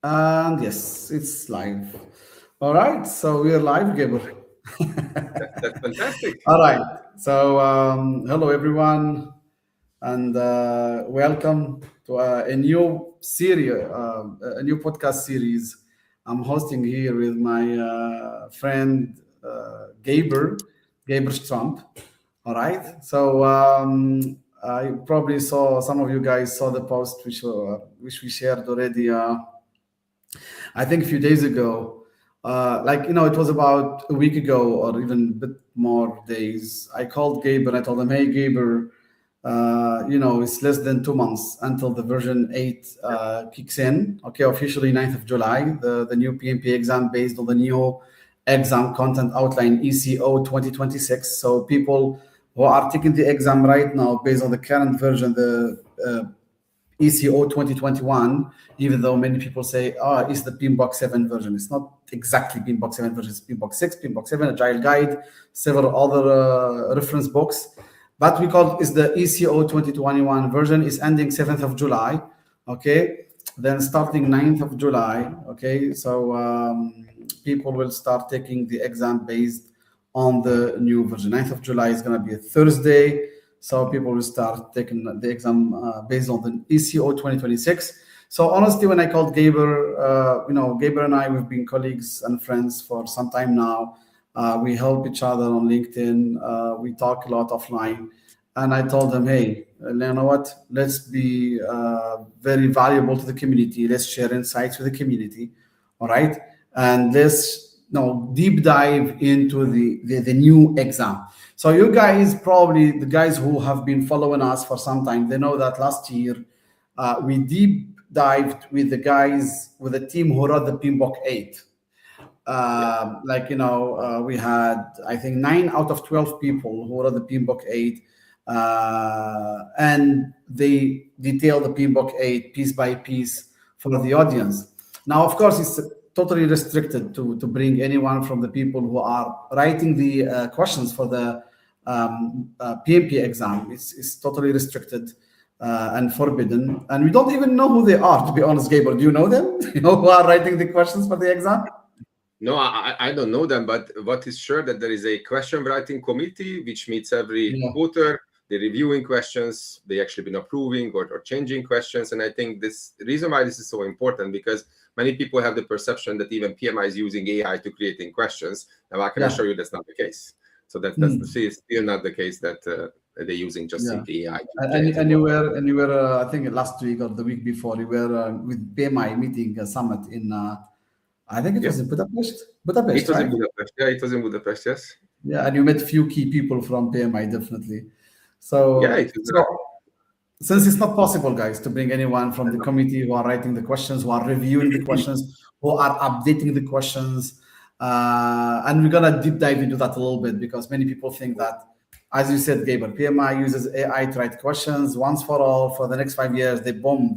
And yes, it's live. All right, so we're live, Gabor. That's fantastic. All right, so hello everyone, and welcome to a new series, a new podcast series. I'm hosting here with my friend Gaber Trump. All right, so I probably saw some of you guys saw the post which we shared already. I think a few days ago, it was about a week ago or even a bit more days. I called Gabe and I told him, "Hey, Gaber, it's less than 2 months until the version 8 kicks in. Okay, officially 9th of July, the new PMP exam based on the new exam content outline ECO 2026. So people who are taking the exam right now based on the current version, the ECO 2021, even though many people say, oh, it's the Beambox 7 version. It's not exactly Beambox 7 version, it's Beambox 6, Beambox 7, Agile Guide, several other reference books. But we call it the ECO 2021 version is ending 7th of July. Okay. Then starting 9th of July. Okay. So people will start taking the exam based on the new version. 9th of July is going to be a Thursday. So people will start taking the exam based on the ECO 2026. So honestly, when I called Gaber, Gaber and I, we've been colleagues and friends for some time now. We help each other on LinkedIn. We talk a lot offline. And I told them, hey, you know what? Let's be very valuable to the community. Let's share insights with the community. All right. And let's deep dive into the new exam. So you guys, probably the guys who have been following us for some time, they know that last year we deep dived with the guys with the team who wrote the PMBOK 8. We had, I think, 9 out of 12 people who wrote the PMBOK 8. And they detail the PMBOK 8 piece by piece for the audience. Now, of course, it's totally restricted to bring anyone from the people who are writing the questions for the PMP exam. It's totally restricted and forbidden. And we don't even know who they are, to be honest, Gabriel. Do you know them? You know who are writing the questions for the exam? No, I don't know them, but what is sure that there is a question writing committee which meets every quarter. They're reviewing questions. They actually been approving or changing questions. And I think this reason why this is so important, because many people have the perception that even PMI is using AI to creating questions. Now I can assure you that's not the case. So that's still not the case that they're using just simply AI. And you were I think last week or the week before, you were with PMI meeting a summit in I think it was in Budapest. It was in Budapest. Yeah, it was in Budapest. Yes. Yeah, and you met few key people from PMI, definitely. So, since it's not possible, guys, to bring anyone from the committee who are writing the questions, who are reviewing the questions, who are updating the questions, and we're gonna deep dive into that a little bit, because many people think that, as you said, Gabriel, PMI uses AI to write questions once for all for the next 5 years. The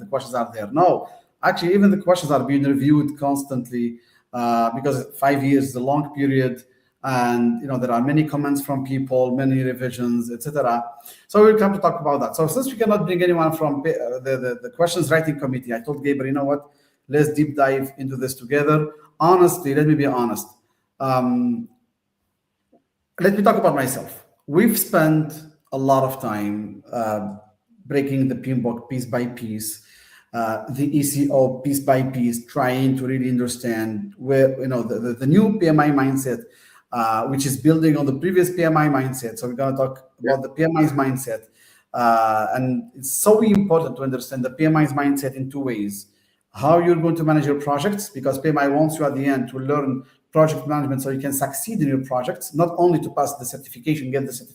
questions are there. No, actually, even the questions are being reviewed constantly because 5 years is a long period. And there are many comments from people, many revisions, etc. So we'll come to talk about that. So since we cannot bring anyone from the questions writing committee, I told Gabriel, you know what? Let's deep dive into this together. Honestly, let me be honest. Let me talk about myself. We've spent a lot of time breaking the PMBOK piece by piece, the ECO piece by piece, trying to really understand where the new PMI mindset. Which is building on the previous PMI mindset. So we're going to talk about the PMI's mindset. And it's so important to understand the PMI's mindset in 2 ways. How you're going to manage your projects, because PMI wants you at the end to learn project management so you can succeed in your projects, not only to pass the certification, pass the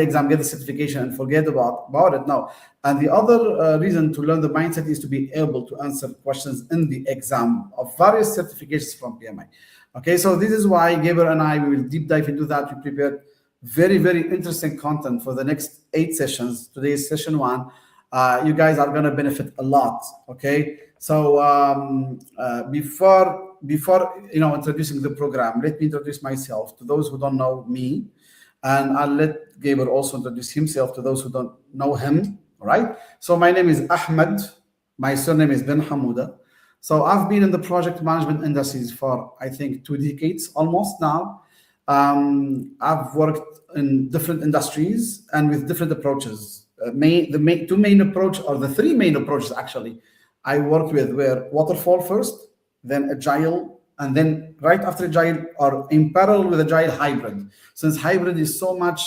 exam, get the certification and forget about it. No. And the other reason to learn the mindset is to be able to answer questions in the exam of various certifications from PMI. Okay, so this is why Gabriel and I, we will deep dive into that. We prepared very, very interesting content for the next 8 sessions. Today is session 1. You guys are going to benefit a lot. Okay, so before introducing the program, let me introduce myself to those who don't know me, and I'll let Gabriel also introduce himself to those who don't know him. All right. So my name is Ahmed My surname is Ben Hamouda. So I've been in the project management industries for, I think, 2 decades almost now. I've worked in different industries and with different approaches. Two main approach, or the three main approaches actually, I worked with were waterfall first, then agile, and then right after agile or in parallel with agile, hybrid. Since hybrid is so much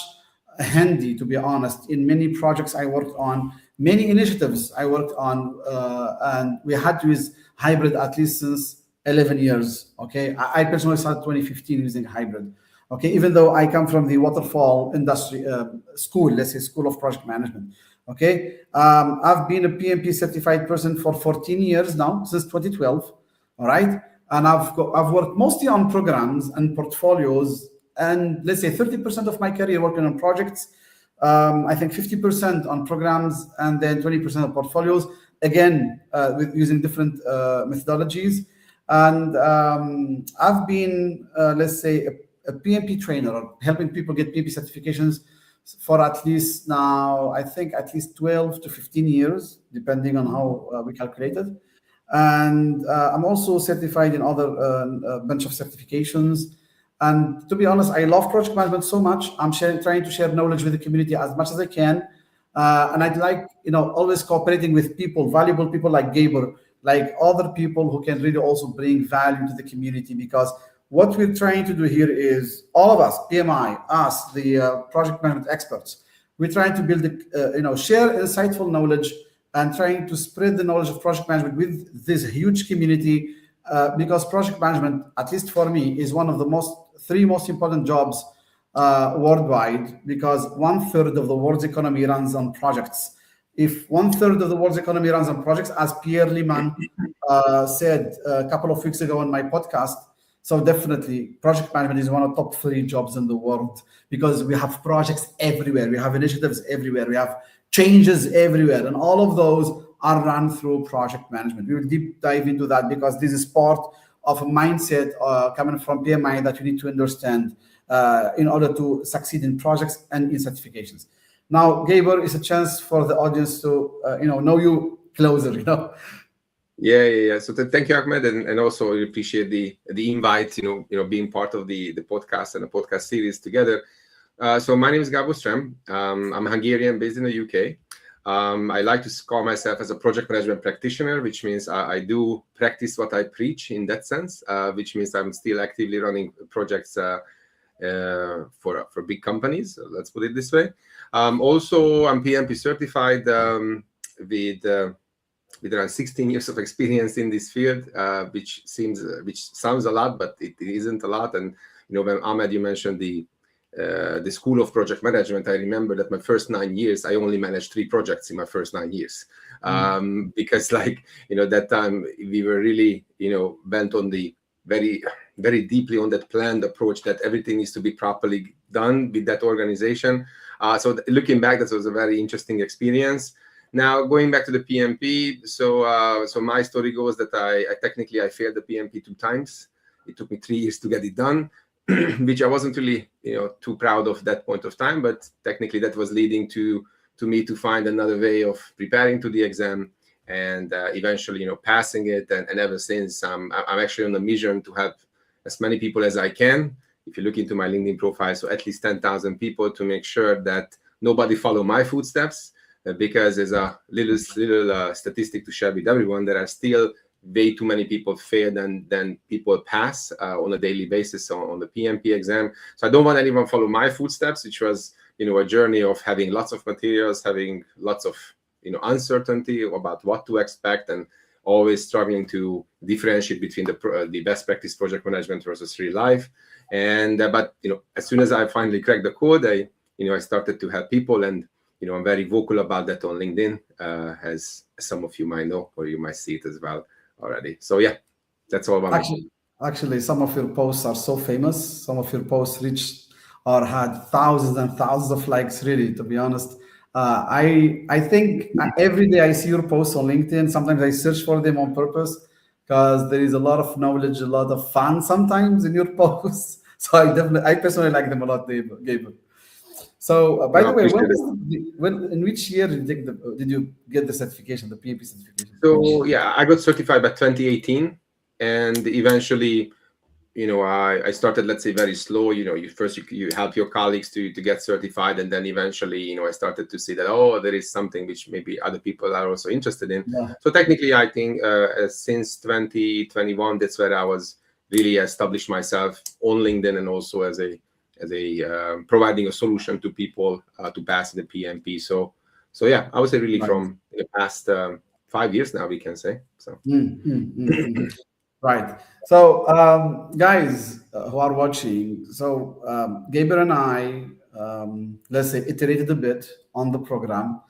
handy, to be honest, in many projects I worked on, many initiatives I worked on, and we had to use hybrid at least since 11 years. Okay, I personally started 2015 using hybrid. Okay, even though I come from the waterfall industry school, let's say school of project management. Okay, I've been a PMP certified person for 14 years now, since 2012. All right, and I've worked mostly on programs and portfolios, and let's say 30% of my career working on projects. I think 50% on programs, and then 20% on portfolios. Again, with using different methodologies. And I've been, let's say, a PMP trainer, or helping people get PMP certifications for at least now, I think at least 12 to 15 years, depending on how we calculate it. And I'm also certified in other bunch of certifications. And to be honest, I love project management so much. I'm trying to share knowledge with the community as much as I can. And I'd like, always cooperating with people, valuable people like Gabor, like other people who can really also bring value to the community. Because what we're trying to do here is all of us, PMI, us, the project management experts, we're trying to build, share insightful knowledge and trying to spread the knowledge of project management with this huge community. Because project management, at least for me, is one of the three most important jobs worldwide, because 1/3 of the world's economy runs on projects. If 1/3 of the world's economy runs on projects, as Pierre Liman said a couple of weeks ago on my podcast, so definitely project management is one of the top 3 jobs in the world, because we have projects everywhere, we have initiatives everywhere, we have changes everywhere, and all of those are run through project management. We will deep dive into that, because this is part of a mindset coming from PMI that you need to understand in order to succeed in projects and in certifications. Now, Gabor, is a chance for the audience to know you closer. Yeah. So thank you, Ahmed, and also I appreciate the invite. Being part of the podcast and the podcast series together. So my name is Gabor Strem. I'm Hungarian, based in the UK. I like to call myself as a project management practitioner, which means I do practice what I preach in that sense, which means I'm still actively running projects for big companies. Let's put it this way. Also, I'm PMP certified with around 16 years of experience in this field, which sounds a lot, but it isn't a lot. And when Ahmed, you mentioned the School of Project Management, I remember that my first 9 years, I only managed 3 projects in my first 9 years. Because that time we were really, bent on the very, very deeply on that planned approach that everything needs to be properly done with that organization. So looking back, that was a very interesting experience. Now, going back to the PMP, so my story goes that I failed the PMP 2 times. It took me 3 years to get it done, which I wasn't really, too proud of that point of time. But technically, that was leading to me to find another way of preparing to the exam and eventually, passing it. And ever since, I'm actually on a mission to help as many people as I can. If you look into my LinkedIn profile, so at least 10,000 people, to make sure that nobody follow my footsteps. Because there's a little statistic to share with everyone. There are still way too many people fail than people pass on a daily basis on the PMP exam. So I don't want anyone follow my footsteps, which was a journey of having lots of materials, having lots of uncertainty about what to expect, and always struggling to differentiate between the best practice project management versus real life. And but as soon as I finally cracked the code, I started to help people, and I'm very vocal about that on LinkedIn, as some of you might know, or you might see it as well already. So yeah, that's all about me. Actually, some of your posts are so famous. Some of your posts reached or had thousands and thousands of likes, really, to be honest. I think every day I see your posts on LinkedIn. Sometimes I search for them on purpose, because there is a lot of knowledge, a lot of fun sometimes in your posts. So I personally like them a lot, Gabor. So, by No, the way, in which year did you get the certification, the PMP certification? So yeah, I got certified by 2018, and eventually, I started, let's say, very slow. You help your colleagues to get certified, and then eventually, I started to see that, oh, there is something which maybe other people are also interested in. Yeah. So technically, I think since 2021, that's where I was really established myself on LinkedIn, and also as a providing a solution to people to pass the PMP. So yeah, I would say really from the past 5 years now, we can say. So right. So guys who are watching, so Gaber and I, let's say, iterated a bit on the program.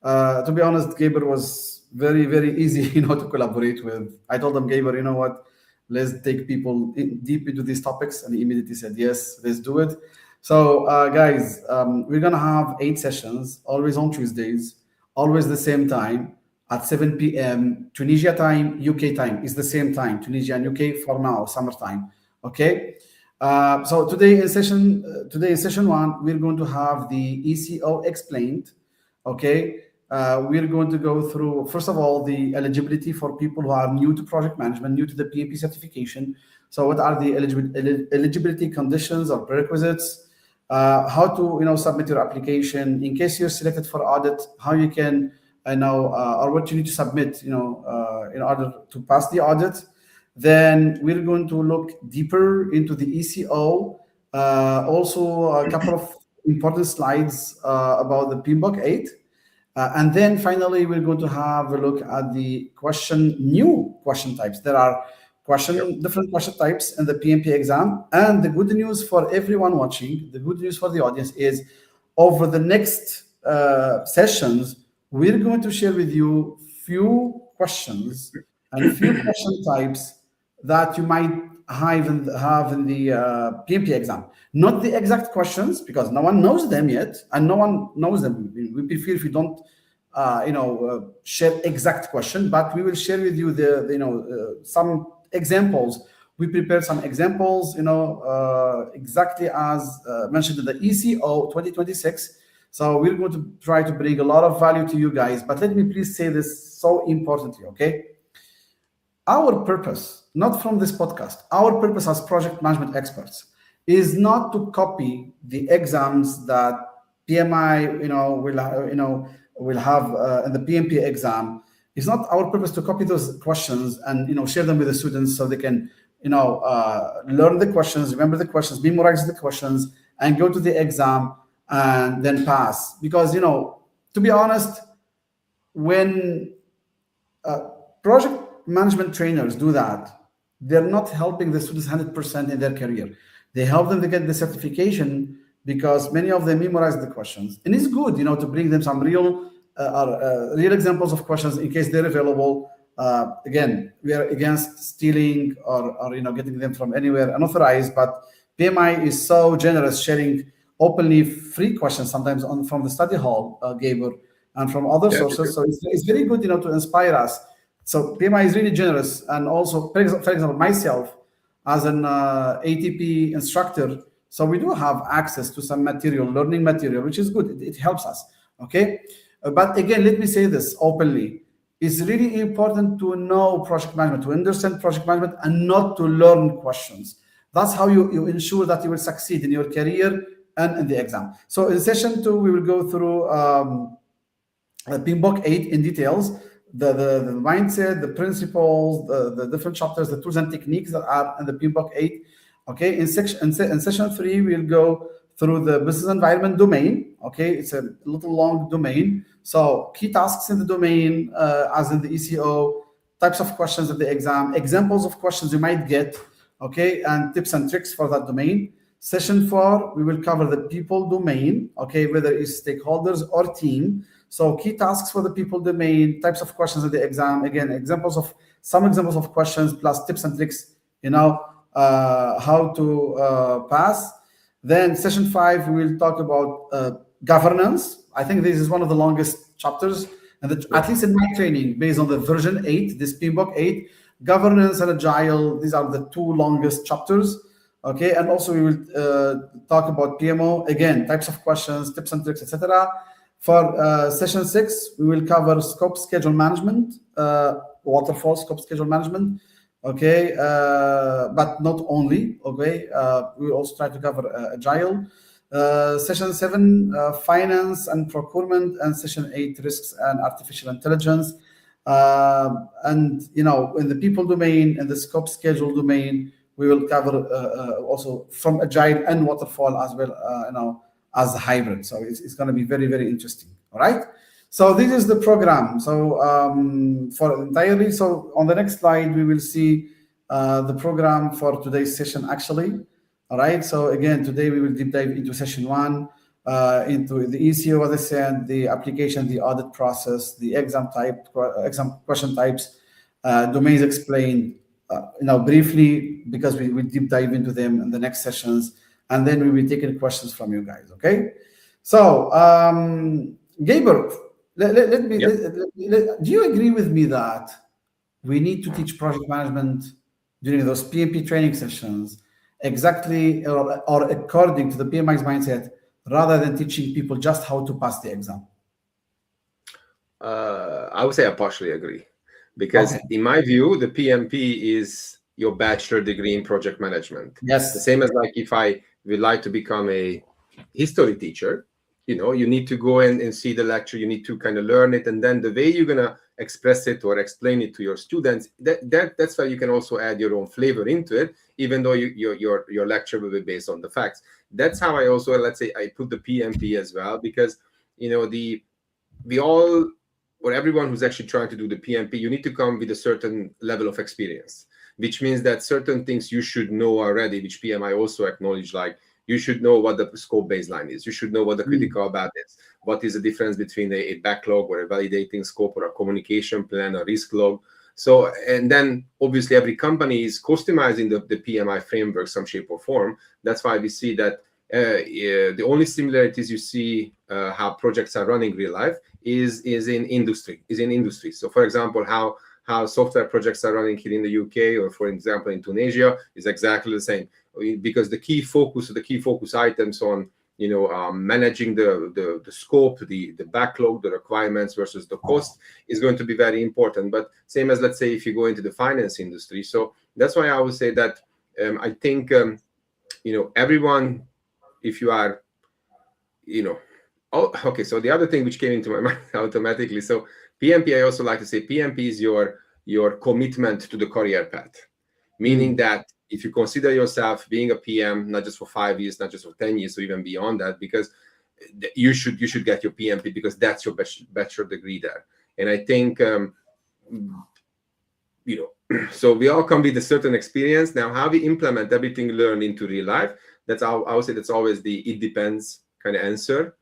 To be honest, Gaber was very, very easy, to collaborate with. I told him, Gaber, you know what? Let's take people deep into these topics, and he immediately said, yes, let's do it. So guys, we're gonna have 8 sessions, always on Tuesdays, always the same time at 7 p.m. Tunisia time, UK time is the same time. Tunisia and UK for now, summertime. Okay. So today in session 1, we're going to have the ECO explained. Okay. We're going to go through, first of all, the eligibility for people who are new to project management, new to the PMP certification. So what are the eligibility conditions or prerequisites? How to submit your application in case you're selected for audit, how you can or what you need to submit in order to pass the audit. Then we're going to look deeper into the ECO, also a couple of important slides about the PMBOK 8. And then finally, we're going to have a look at the new question types. There are different question types in the PMP exam. And the good news for everyone watching, the good news for the audience is over the next sessions, we're going to share with you few questions and few question types that you might have in the PMP exam. Not the exact questions, because no one knows them yet, and no one knows them. We prefer if you don't, share exact question, but we will share with you some examples. We prepared some examples, exactly as mentioned in the ECO 2026. So we're going to try to bring a lot of value to you guys. But let me please say this so importantly, okay? Our purpose, not from this podcast, our purpose as project management experts is not to copy the exams that PMI, will have in the PMP exam. It's not our purpose to copy those questions and share them with the students so they can learn the questions, remember the questions, memorize the questions, and go to the exam and then pass. Because to be honest, when project management trainers do that, they're not helping the students 100% in their career. They help them to get the certification because many of them memorize the questions, and it's good to bring them some real examples of questions in case they're available. Again, we are against stealing or getting them from anywhere unauthorized, but PMI is so generous, sharing openly free questions sometimes from the study hall, Gabor, and from other sources. So it's very good to inspire us. So PMI is really generous. And also, for example, myself as an ATP instructor, so we do have access to some learning material, which is good. It helps us, okay? But again, let me say this openly. It's really important to know project management, to understand project management, and not to learn questions. That's how you ensure that you will succeed in your career and in the exam. So in session 2, we will go through PMBOK 8 in details, the mindset, the principles, the different chapters, the tools and techniques that are in the PMBOK 8. Okay, in session 3, we'll go through the business environment domain. Okay, it's a little long domain. So key tasks in the domain, as in the ECO, types of questions at the exam, examples of questions you might get, okay, and tips and tricks for that domain. Session 4, we will cover the people domain, okay, whether it's stakeholders or team. So key tasks for the people domain, types of questions at the exam, again, some examples of questions plus tips and tricks, how to pass. Then session 5, we will talk about governance. I think this is one of the longest chapters, and at least in my training, based on the version 8, this PMBOK 8, governance and agile, these are the 2 longest chapters. Okay, and also we will talk about PMO again, types of questions, tips and tricks, etc. For session 6, we will cover scope schedule management, waterfall scope schedule management. Okay, but not only. Okay, we will also try to cover agile. Session 7, finance and procurement, and session 8, risks and artificial intelligence. And in the people domain and the scope schedule domain, we will cover also from agile and waterfall as well, as a hybrid. So it's going to be very, very interesting. All right. So this is the program. So for entirely. So on the next slide, we will see the program for today's session actually. All right. So again, today we will deep dive into session 1, into the ECO, as I said, the application, the audit process, the exam question types, domains explained, briefly, because we will deep dive into them in the next sessions, and then we will be taking questions from you guys. Okay. So, Gabriel, do you agree with me that we need to teach project management during those PMP training sessions exactly or according to the PMI's mindset, rather than teaching people just how to pass the exam? I would say I partially agree, because in my view, the PMP is your bachelor degree in project management. Yes. The same as like if I would like to become a history teacher, you need to go and see the lecture, you need to kind of learn it, and then the way you're going to express it or explain it to your students, that's why you can also add your own flavor into it, even though your lecture will be based on the facts. That's how I also, let's say, I put the PMP as well, because we all, or everyone who's actually trying to do the PMP, you need to come with a certain level of experience, which means that certain things you should know already, which PMI also acknowledged, like you should know what the scope baseline is. You should know what the critical path is. What is the difference between a backlog or a validating scope or a communication plan or risk log? So, and then obviously every company is customizing the PMI framework some shape or form. That's why we see that the only similarities you see how projects are running real life is in industry. So for example, how software projects are running here in the UK, or for example in Tunisia, is exactly the same, because the key focus items on managing the scope, the backlog, the requirements versus the cost is going to be very important. But same as, let's say, if you go into the finance industry. So that's why I would say that I think everyone, if you are okay, so the other thing which came into my mind automatically, so PMP, I also like to say PMP is your commitment to the career path, meaning that if you consider yourself being a PM, not just for 5 years, not just for 10 years, or even beyond that, because you should get your PMP, because that's your bachelor degree there. And I think so we all come with a certain experience. Now, how we implement everything learned into real life, that's how I would say that's always the it depends kind of answer.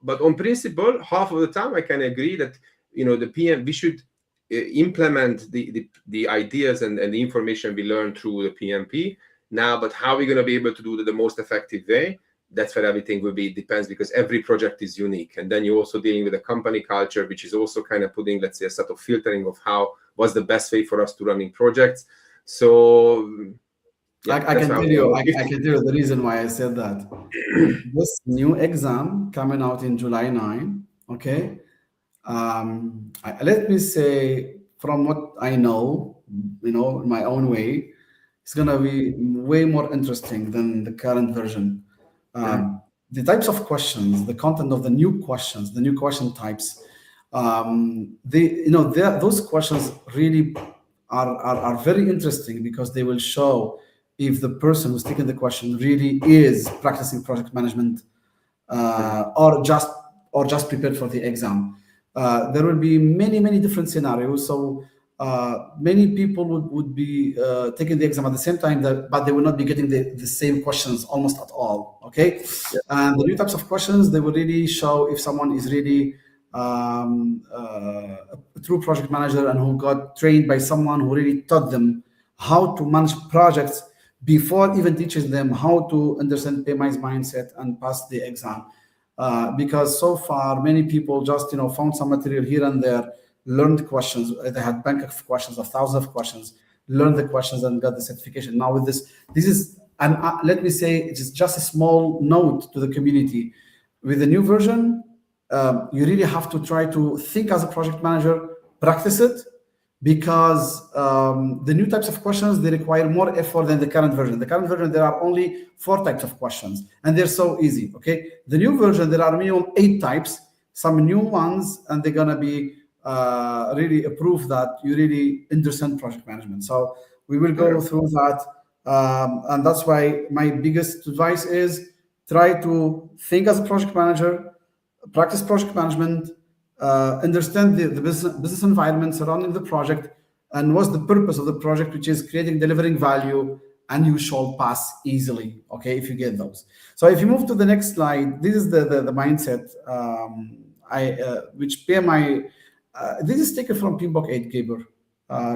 But on principle, half of the time I can agree that the PM, we should implement the ideas and the information we learn through the PMP now. But how are we going to be able to do it the most effective way? That's where everything will be. It depends, because every project is unique, and then you're also dealing with a company culture, which is also kind of putting, let's say, a sort of filtering of what's the best way for us to running projects. So I can tell you the reason why I said that. This new exam coming out in July 9, okay? Let me say, from what I know, in my own way, it's going to be way more interesting than the current version. The types of questions, the content of the new questions, the new question types, those questions really are very interesting, because they will show if the person who's taking the question really is practicing project management, or just prepared for the exam. There will be many different scenarios. So many people would be taking the exam at the same time, but they will not be getting the same questions almost at all. Okay. Yeah. And the new types of questions, they will really show if someone is really a true project manager, and who got trained by someone who really taught them how to manage projects before even teaching them how to understand PMI's mindset and pass the exam. Because so far, many people just found some material here and there, learned questions. They had bank of questions, of thousands of questions, learned the questions and got the certification. Now with this is, and let me say, it's just a small note to the community. With the new version, you really have to try to think as a project manager, practice it, because the new types of questions, they require more effort than the current version. The current version, there are only 4 types of questions, and they're so easy, okay? The new version, there are minimum 8 types, some new ones, and they're gonna be really a proof that you really understand project management. So we will go through that, and that's why my biggest advice is try to think as a project manager, practice project management, understand the business environment surrounding the project, and what's the purpose of the project, which is creating, delivering value, and you shall pass easily, okay, if you get those. So if you move to the next slide, this is the mindset, which PMI, this is taken from PMBOK 8, Gaber.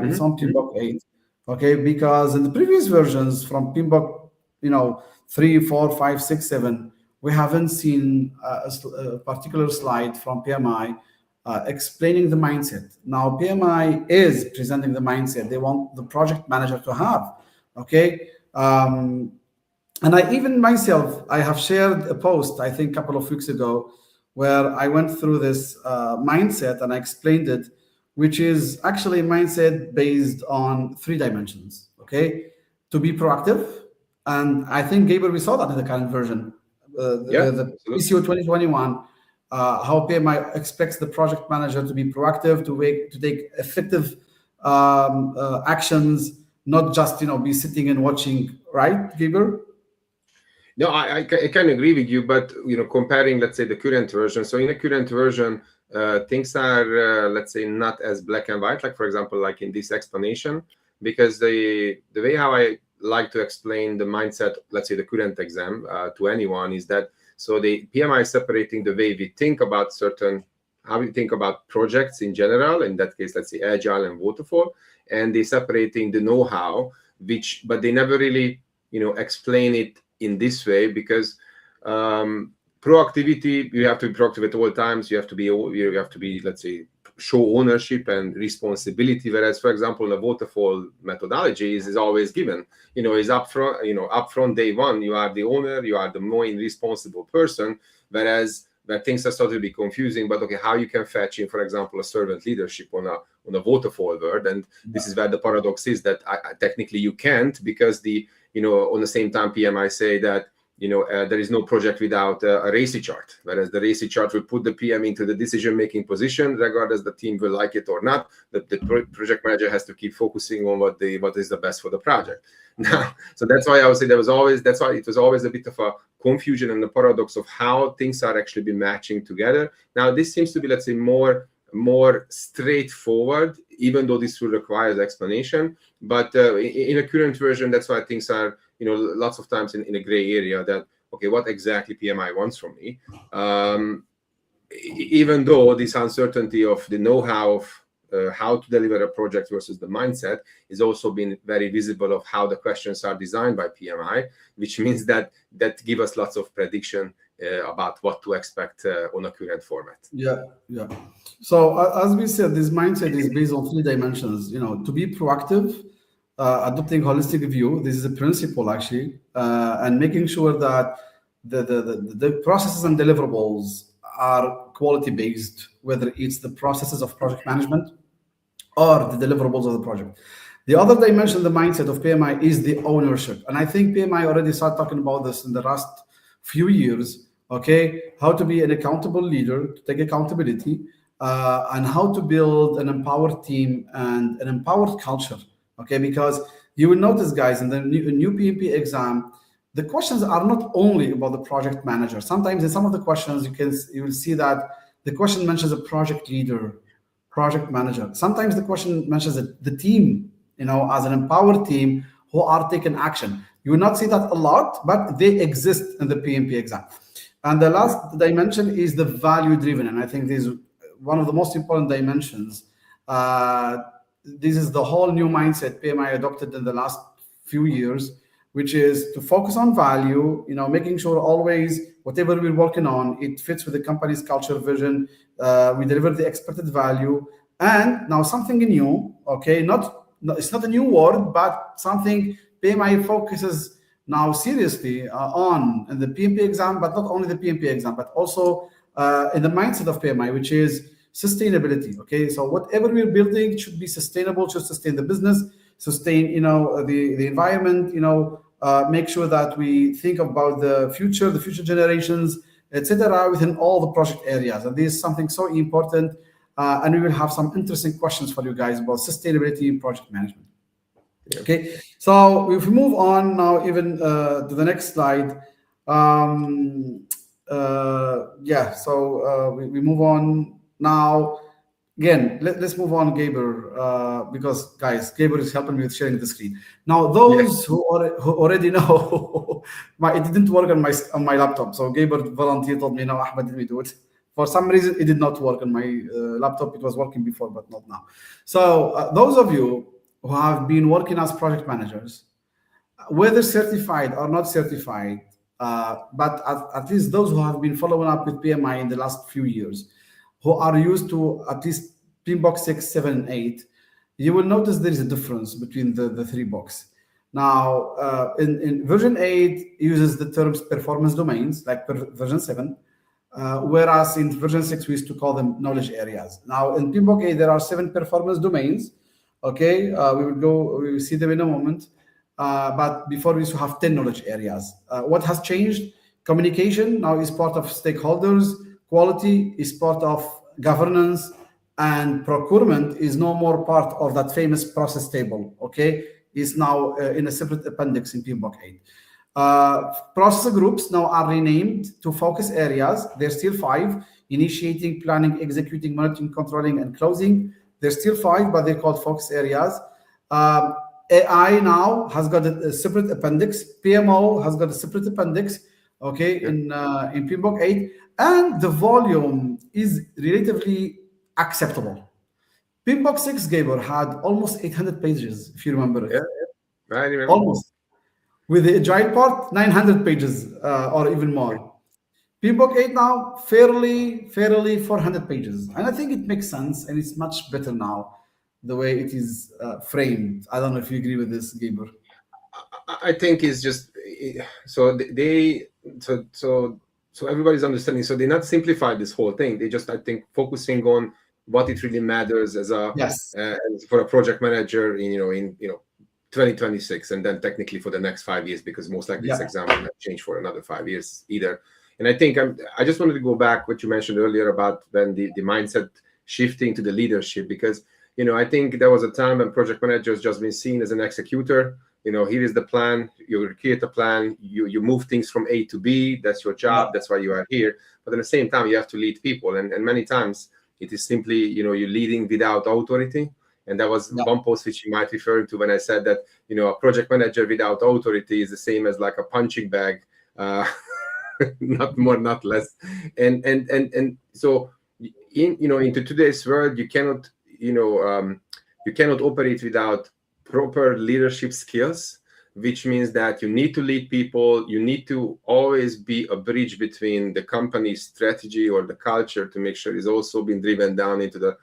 It's on PMBOK 8, okay, because in the previous versions from PMBOK, 3, 4, 5, 6, 7, we haven't seen a particular slide from PMI explaining the mindset. Now PMI is presenting the mindset they want the project manager to have, okay? And I even myself, I have shared a post, I think a couple of weeks ago, where I went through this mindset and I explained it, which is actually a mindset based on 3 dimensions, okay? To be proactive, and I think, Gabriel, we saw that in the current version, the PCO 2021, how PMI expects the project manager to be proactive, to take effective actions, not just be sitting and watching, right, Gabriel? No, I can agree with you, but comparing, let's say, the current version. So in the current version, things are let's say not as black and white. Like for example, like in this explanation, because the way how I like to explain the mindset, let's say the current exam to anyone, is that so the PMI is separating the way we think about how we think about projects in general. In that case, let's say agile and waterfall, and they separating the know-how, but they never really explain it in this way, because proactivity, you have to be proactive at all times. You have to be, let's say, show ownership and responsibility. Whereas, for example, the waterfall methodology is always given, is upfront day one, you are the owner, you are the main responsible person. Whereas where things are starting to be confusing, but okay, how you can fetch in, for example, a servant leadership on a waterfall world, and this is where the paradox is that technically you can't, because on the same time PMI say that there is no project without a RACI chart, whereas the RACI chart will put the PM into the decision-making position, regardless the team will like it or not. The project manager has to keep focusing on what is the best for the project. Now, so that's why I would say that's why it was always a bit of a confusion and the paradox of how things are actually been matching together. Now, this seems to be, let's say, more straightforward, even though this will require explanation. But in a current version, that's why things are, lots of times in a gray area, that, okay, what exactly PMI wants from me? Even though this uncertainty of the know-how of how to deliver a project versus the mindset is also been very visible of how the questions are designed by PMI, which means that give us lots of prediction about what to expect on a current format. Yeah. So as we said, this mindset is based on 3 dimensions. To be proactive, adopting holistic view. This is a principle actually, and making sure that the processes and deliverables are quality based, whether it's the processes of project management or the deliverables of the project. The other dimension, the mindset of PMI, is the ownership, and I think PMI already started talking about this in the last few years. Okay, how to be an accountable leader, to take accountability, and how to build an empowered team and an empowered culture. Okay, because you will notice, guys, in the new PMP exam, the questions are not only about the project manager. Sometimes in some of the questions, you will see that the question mentions a project leader, project manager. Sometimes the question mentions the team, as an empowered team who are taking action. You will not see that a lot, but they exist in the PMP exam. And the last dimension is the value driven, and I think this is one of the most important dimensions. This is the whole new mindset PMI adopted in the last few years, which is to focus on value, making sure always whatever we're working on, it fits with the company's culture, vision, we deliver the expected value. And now something new, okay, not no, it's not a new word, but something PMI focuses now seriously on in the PMP exam, but not only the PMP exam, but also in the mindset of PMI, which is sustainability. Okay, so whatever we're building should be sustainable, should sustain the business, sustain the environment, make sure that we think about the future generations, etc., within all the project areas. And this is something so important. And we will have some interesting questions for you guys about sustainability in project management. Yeah. Okay, so if we move on now, even to the next slide. We move on now. Again, let's move on, Gaber, because guys, Gaber is helping me with sharing the screen. Now, those who already know, it didn't work on my laptop. So Gaber volunteered, told me, no, Ahmed, let me do it. For some reason, it did not work on my laptop. It was working before, but not now. So those of you who have been working as project managers, whether certified or not certified, but at least those who have been following up with PMI in the last few years, who are used to at least PMBOK 6, 7, and 8, you will notice there is a difference between the three boxes. Now, in version 8 uses the terms performance domains, like version 7, whereas in version 6 we used to call them knowledge areas. Now, in PMBOK 8 there are 7 performance domains. Okay, we will see them in a moment. But before we used to have 10 knowledge areas. What has changed? Communication now is part of stakeholders. Quality is part of governance, and procurement is no more part of that famous process table. Okay, it's now in a separate appendix in PMBOK 8. Process groups now are renamed to focus areas. There's still 5: initiating, planning, executing, monitoring, controlling, and closing. There's still 5, but they're called focus areas. AI now has got a separate appendix. PMO has got a separate appendix. Okay, in PMBOK 8. And the volume is relatively acceptable. PMBOK 6, Gabor, had almost 800 pages, if you remember it. Yeah. I remember. Almost. With the agile part, 900 pages or even more. PMBOK 8 now, fairly 400 pages. And I think it makes sense, and it's much better now, the way it is framed. I don't know if you agree with this, Gabor. I think it's just, so everybody's understanding. So they not simplified this whole thing. They just, I think, focusing on what it really matters as a for a project manager in 2026, and then technically for the next 5 years, because most likely this exam will not change for another 5 years either. And I think I just wanted to go back what you mentioned earlier about then the mindset shifting to the leadership, because I think there was a time when project managers just been seen as an executor. Here is the plan. You create a plan. You move things from A to B. That's your job. That's why you are here. But at the same time, you have to lead people. And many times it is simply, you're leading without authority. And that was one post which you might refer to when I said that, a project manager without authority is the same as like a punching bag, not more, not less. And so into today's world, you cannot operate without proper leadership skills, which means that you need to lead people. You need to always be a bridge between the company's strategy or the culture to make sure it's also been driven down into the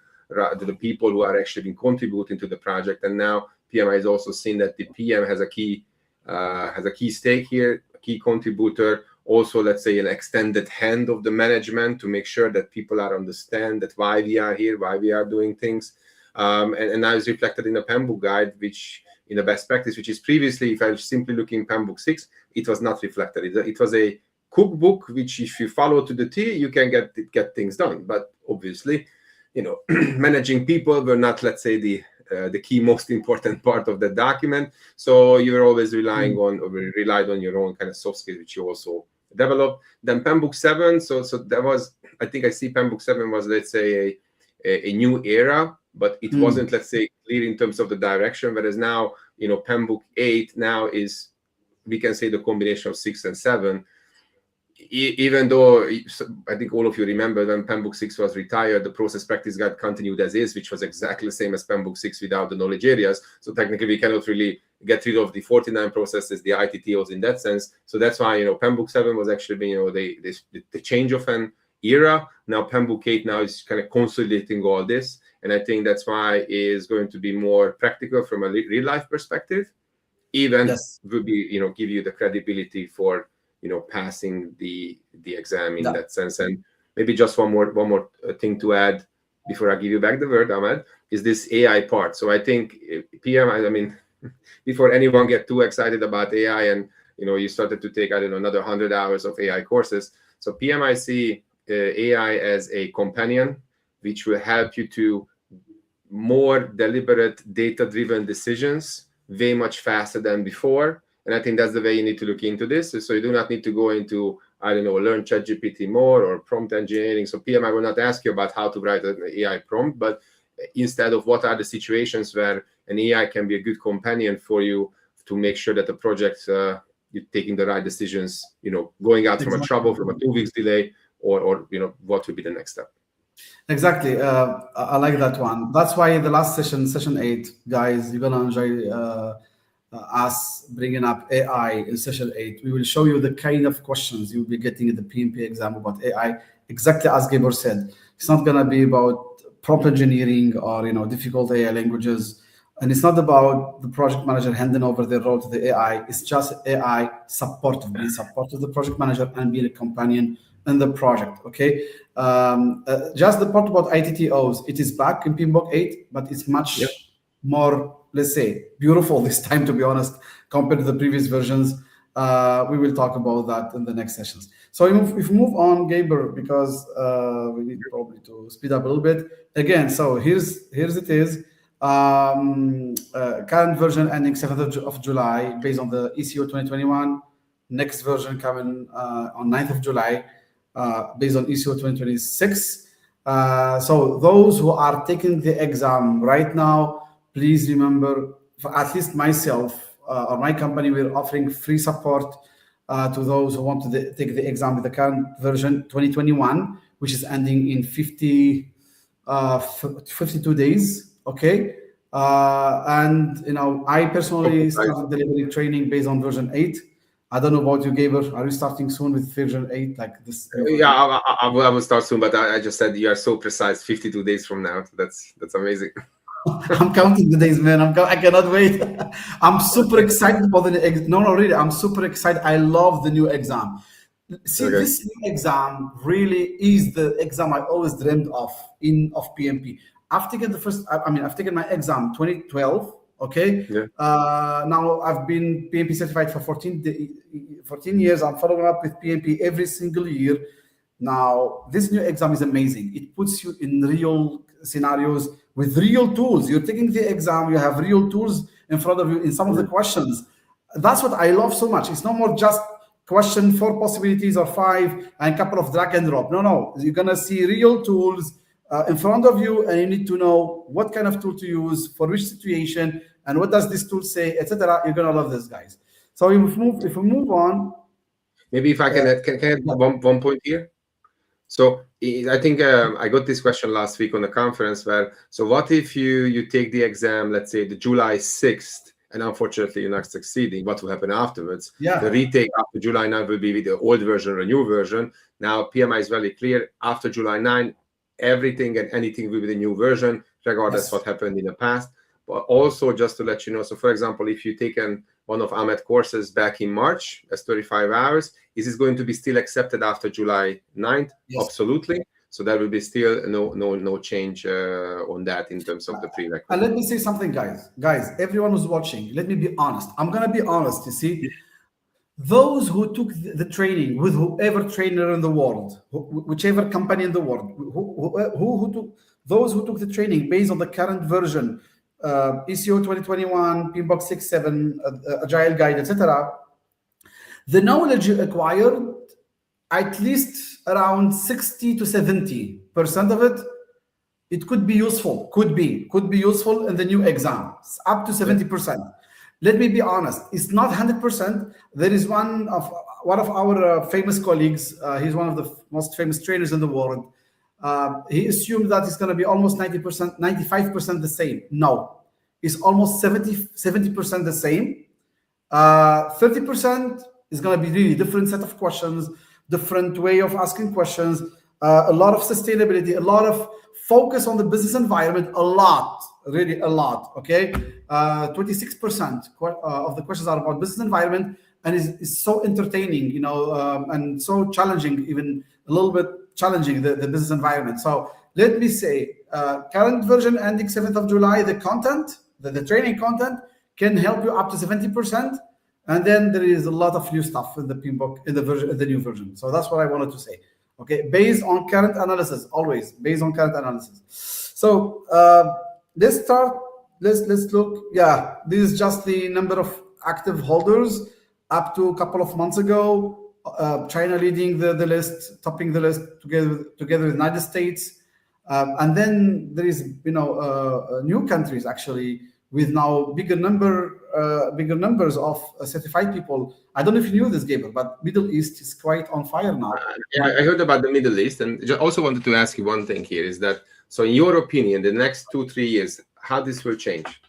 people who are actually been contributing to the project. And now PMI has also seen that the PM has a key stake here, a key contributor. Also, let's say an extended hand of the management to make sure that people understand that why we are here, why we are doing things. And now it's reflected in the PMBOK guide, which in the best practice, which is previously, if I was simply looking PMBOK 6, it was not reflected. It was a cookbook, which if you follow to the T, you can get things done. But obviously, managing people were not, let's say, the key most important part of the document. So you were always relied on your own kind of soft skills, which you also developed. Then PMBOK 7, so that was, I think I see PMBOK 7 was, let's say, a new era, but it wasn't, let's say, clear in terms of the direction. Whereas now, PMBOK 8 now is, we can say, the combination of 6 and 7. Even though I think all of you remember when PMBOK 6 was retired, the process practice guide continued as is, which was exactly the same as PMBOK 6 without the knowledge areas. So technically, we cannot really get rid of the 49 processes, the ITTOs in that sense. So that's why PMBOK 7 was actually the change of an era. Now PMBOK 8 now is kind of consolidating all this, And I think that's why it is going to be more practical from a real life perspective, even will be, give you the credibility for, passing the exam in that sense. And maybe just one more thing to add before I give you back the word, Ahmed, is this AI part. So I think I mean, before anyone get too excited about AI and, you started to take, I don't know, another 100 hours of AI courses. So PMI see AI as a companion, which will help you to more deliberate, data-driven decisions way much faster than before. And I think that's the way you need to look into this. So you do not need to go into, I don't know, learn ChatGPT more or prompt engineering. So PMI will not ask you about how to write an AI prompt, but instead of what are the situations where an AI can be a good companion for you to make sure that the project, you're taking the right decisions, going out from a trouble, from a 2 weeks delay, or what would be the next step. Exactly. I like that one. That's why the last session 8, guys, you're gonna enjoy us bringing up AI in session 8. We will show you the kind of questions you'll be getting in the PMP exam about AI. Exactly as Gabor said, it's not gonna be about prompt engineering or difficult AI languages, and it's not about the project manager handing over their role to the AI. It's just AI supportive, being supportive of the project manager and being a companion in the project. Okay. Just the part about ITTOs, it is back in PMBOK 8, but it's much more, let's say, beautiful this time, to be honest, compared to the previous versions. We will talk about that in the next sessions. So if we move on, Gabor, because we need probably to speed up a little bit again. So here's it is. Current version ending 7th of July based on the ECO 2021. Next version coming on 9th of July. Based on ECO 2026. So those who are taking the exam right now, please remember, for at least myself or my company, we're offering free support to those who want to take the exam with the current version 2021, which is ending in 52 days. Okay. And I personally started delivering training based on version 8. I don't know about you, Gabor. Are you starting soon with version 8 like this? Yeah, I will start soon, but I just said you are so precise. 52 days from now. That's amazing. I'm counting the days, man. I cannot wait. I'm super excited about the exam. No, really, I'm super excited. I love the new exam. See, this new exam really is the exam I always dreamed of PMP. I've taken I've taken my exam 2012. Okay. Yeah. Now I've been PMP certified for 14 years. I'm following up with PMP every single year. Now this new exam is amazing. It puts you in real scenarios with real tools. You're taking the exam. You have real tools in front of you in some of the questions. That's what I love so much. It's no more just question 4 possibilities or 5 and a couple of drag and drop. No. You're gonna see real tools in front of you, and you need to know what kind of tool to use for which situation and what does this tool say, etc. You're gonna love this, guys. So if we move on, maybe if I can add one point here. So I think I got this question last week on the conference where, so what if you take the exam, let's say the July 6th, and unfortunately you're not succeeding, what will happen afterwards? The retake after July 9 will be with the old version or a new version. Now PMI is very clear, after July 9, everything and anything will be the new version, regardless what happened in the past. But also just to let you know, so for example, if you taken one of Ahmed courses back in March, as 35 hours, is this going to be still accepted after July 9th? Absolutely. So there will be still no change on that in terms of the prerequisite. And let me say something, guys. Guys, everyone who's watching, let me be honest. I'm gonna be honest. You see, those who took the training with whoever trainer in the world, whichever company in the world, those who took the training based on the current version, ECO 2021, PMBOK 6.7, Agile Guide, etc., the knowledge you acquired, at least around 60 to 70% of it could be useful. Could be useful in the new exam. Up to 70%. Let me be honest, it's not 100%. There is one of our famous colleagues, he's one of the most famous trainers in the world. He assumed that it's going to be almost 90%, 95% the same. No, it's almost 70% the same. 30% is going to be really different set of questions, different way of asking questions, a lot of sustainability, a lot of focus on the business environment a lot, really a lot. Okay, 26% of the questions are about business environment, and is so entertaining, and so challenging, even a little bit challenging the business environment. So let me say, current version ending 7th of July, the content, the training content can help you up to 70%. And then there is a lot of new stuff in the PMBOK, in the new version. So that's what I wanted to say. Okay, based on current analysis, always based on current analysis. So let's start. Let's look. Yeah, this is just the number of active holders up to a couple of months ago. China leading the list, topping the list together with United States, and then there is new countries actually with now bigger numbers of certified people. I don't know if you knew this, Gabriel, but Middle East is quite on fire now. Yeah, I heard about the Middle East, and also wanted to ask you one thing here, is that, so in your opinion, the next 2-3 years, how this will change?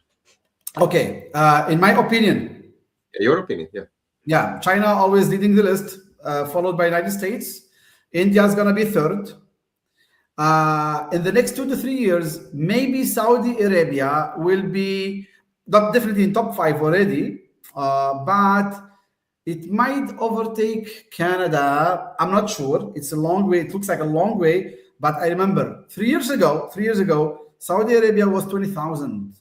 Okay, in my opinion. Your opinion, yeah. Yeah, China always leading the list, followed by United States. India is going to be third. In the next 2 to 3 years, maybe Saudi Arabia will be definitely in top 5 already, but it might overtake Canada. I'm not sure. It's a long way. It looks like a long way, but I remember 3 years ago, Saudi Arabia was 20,000.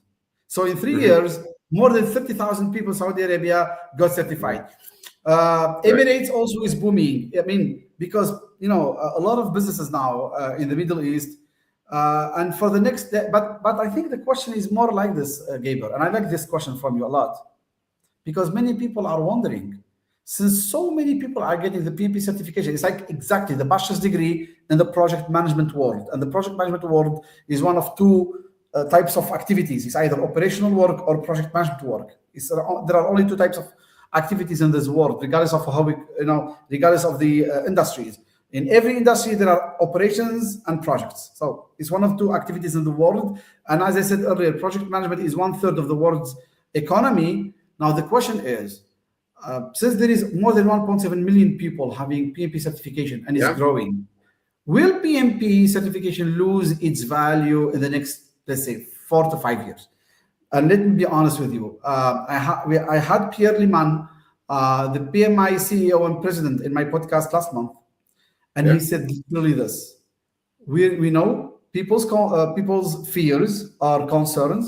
So in 3 years, more than 30,000 people in Saudi Arabia got certified. Emirates also is booming. I mean, because a lot of businesses now in the Middle East, and for the next, but I think the question is more like this, Gabriel, and I like this question from you a lot, because many people are wondering, since so many people are getting the PMP certification, it's like exactly the bachelor's degree in the project management world, and the project management world is one of two types of activities. It's either operational work or project management work. There are only two types of activities in this world, regardless of how regardless of the industries. In every industry, there are operations and projects. So it's one of two activities in the world. And as I said earlier, project management is 1/3 of the world's economy. Now the question is, since there is more than 1.7 million people having PMP certification and is growing, will PMP certification lose its value in the next, let's say, 4 to 5 years? And let me be honest with you. I had Pierre Liman, the PMI CEO and president, in my podcast last month, and he said literally this: we know people's fears or concerns,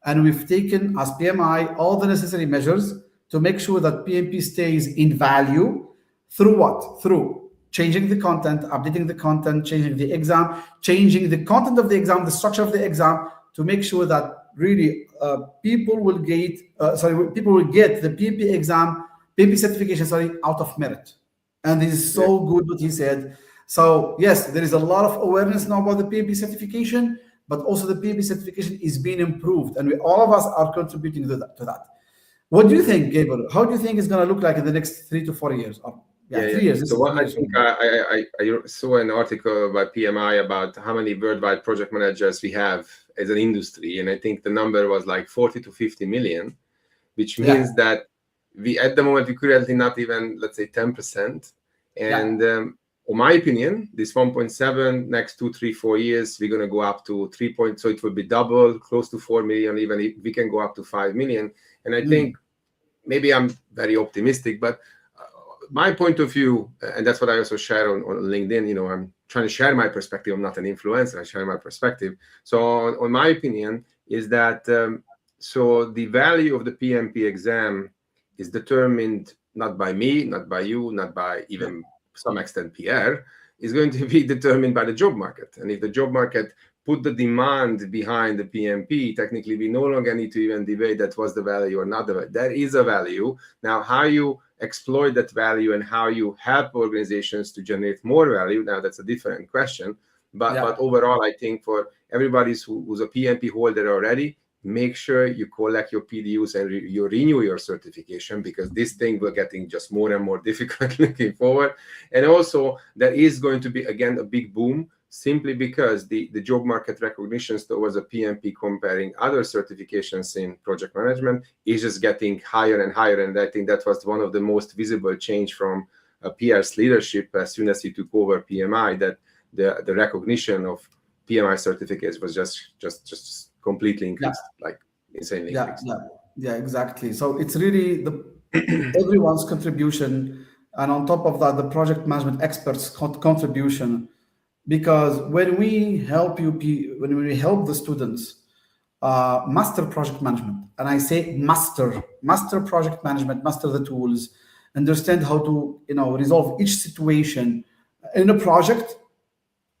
and we've taken as PMI all the necessary measures to make sure that PMP stays in value. Through what? Through changing the content, updating the content, changing the exam, changing the content of the exam, the structure of the exam, to make sure that really people will get the PMP exam, PMP certification, out of merit. And this is so good what he said. So yes, there is a lot of awareness now about the PMP certification, but also the PMP certification is being improved, and all of us are contributing to that. What do you think, Gabriel? How do you think it's going to look like in the next 3 to 4 years? 3 years. So I think I saw an article by PMI about how many worldwide project managers we have as an industry, and I think the number was like 40 to 50 million, which means that we at the moment we currently not even, let's say, 10%. And in my opinion, this 1.7 next 2, 3, 4 years, we're going to go up to 3 point. So it will be double, close to 4 million. Even if we can go up to 5 million. And I think maybe I'm very optimistic, but my point of view, and that's what I also share on LinkedIn, I'm trying to share my perspective. I'm not an influencer. I share my perspective. So on my opinion is that, so the value of the PMP exam is determined not by me, not by you, not by even some extent Pierre, is going to be determined by the job market. And if the job market put the demand behind the PMP, technically we no longer need to even debate that was the value or not the value. There is a value. Now, how you exploit that value and how you help organizations to generate more value, now that's a different question. But overall, I think for everybody who's a PMP holder already, make sure you collect your PDUs and you renew your certification, because this thing will getting just more and more difficult looking forward. And also there is going to be, again, a big boom, simply because the job market recognitions towards a PMP comparing other certifications in project management is just getting higher and higher. And I think that was one of the most visible change from Pierre's leadership as soon as he took over PMI, that the recognition of PMI certificates was just completely increased, like insanely increased. Yeah, exactly. So it's really everyone's contribution, and on top of that, the project management experts' contribution. Because when we help when we help the students master project management, and I say master project management, master the tools, understand how to resolve each situation in a project,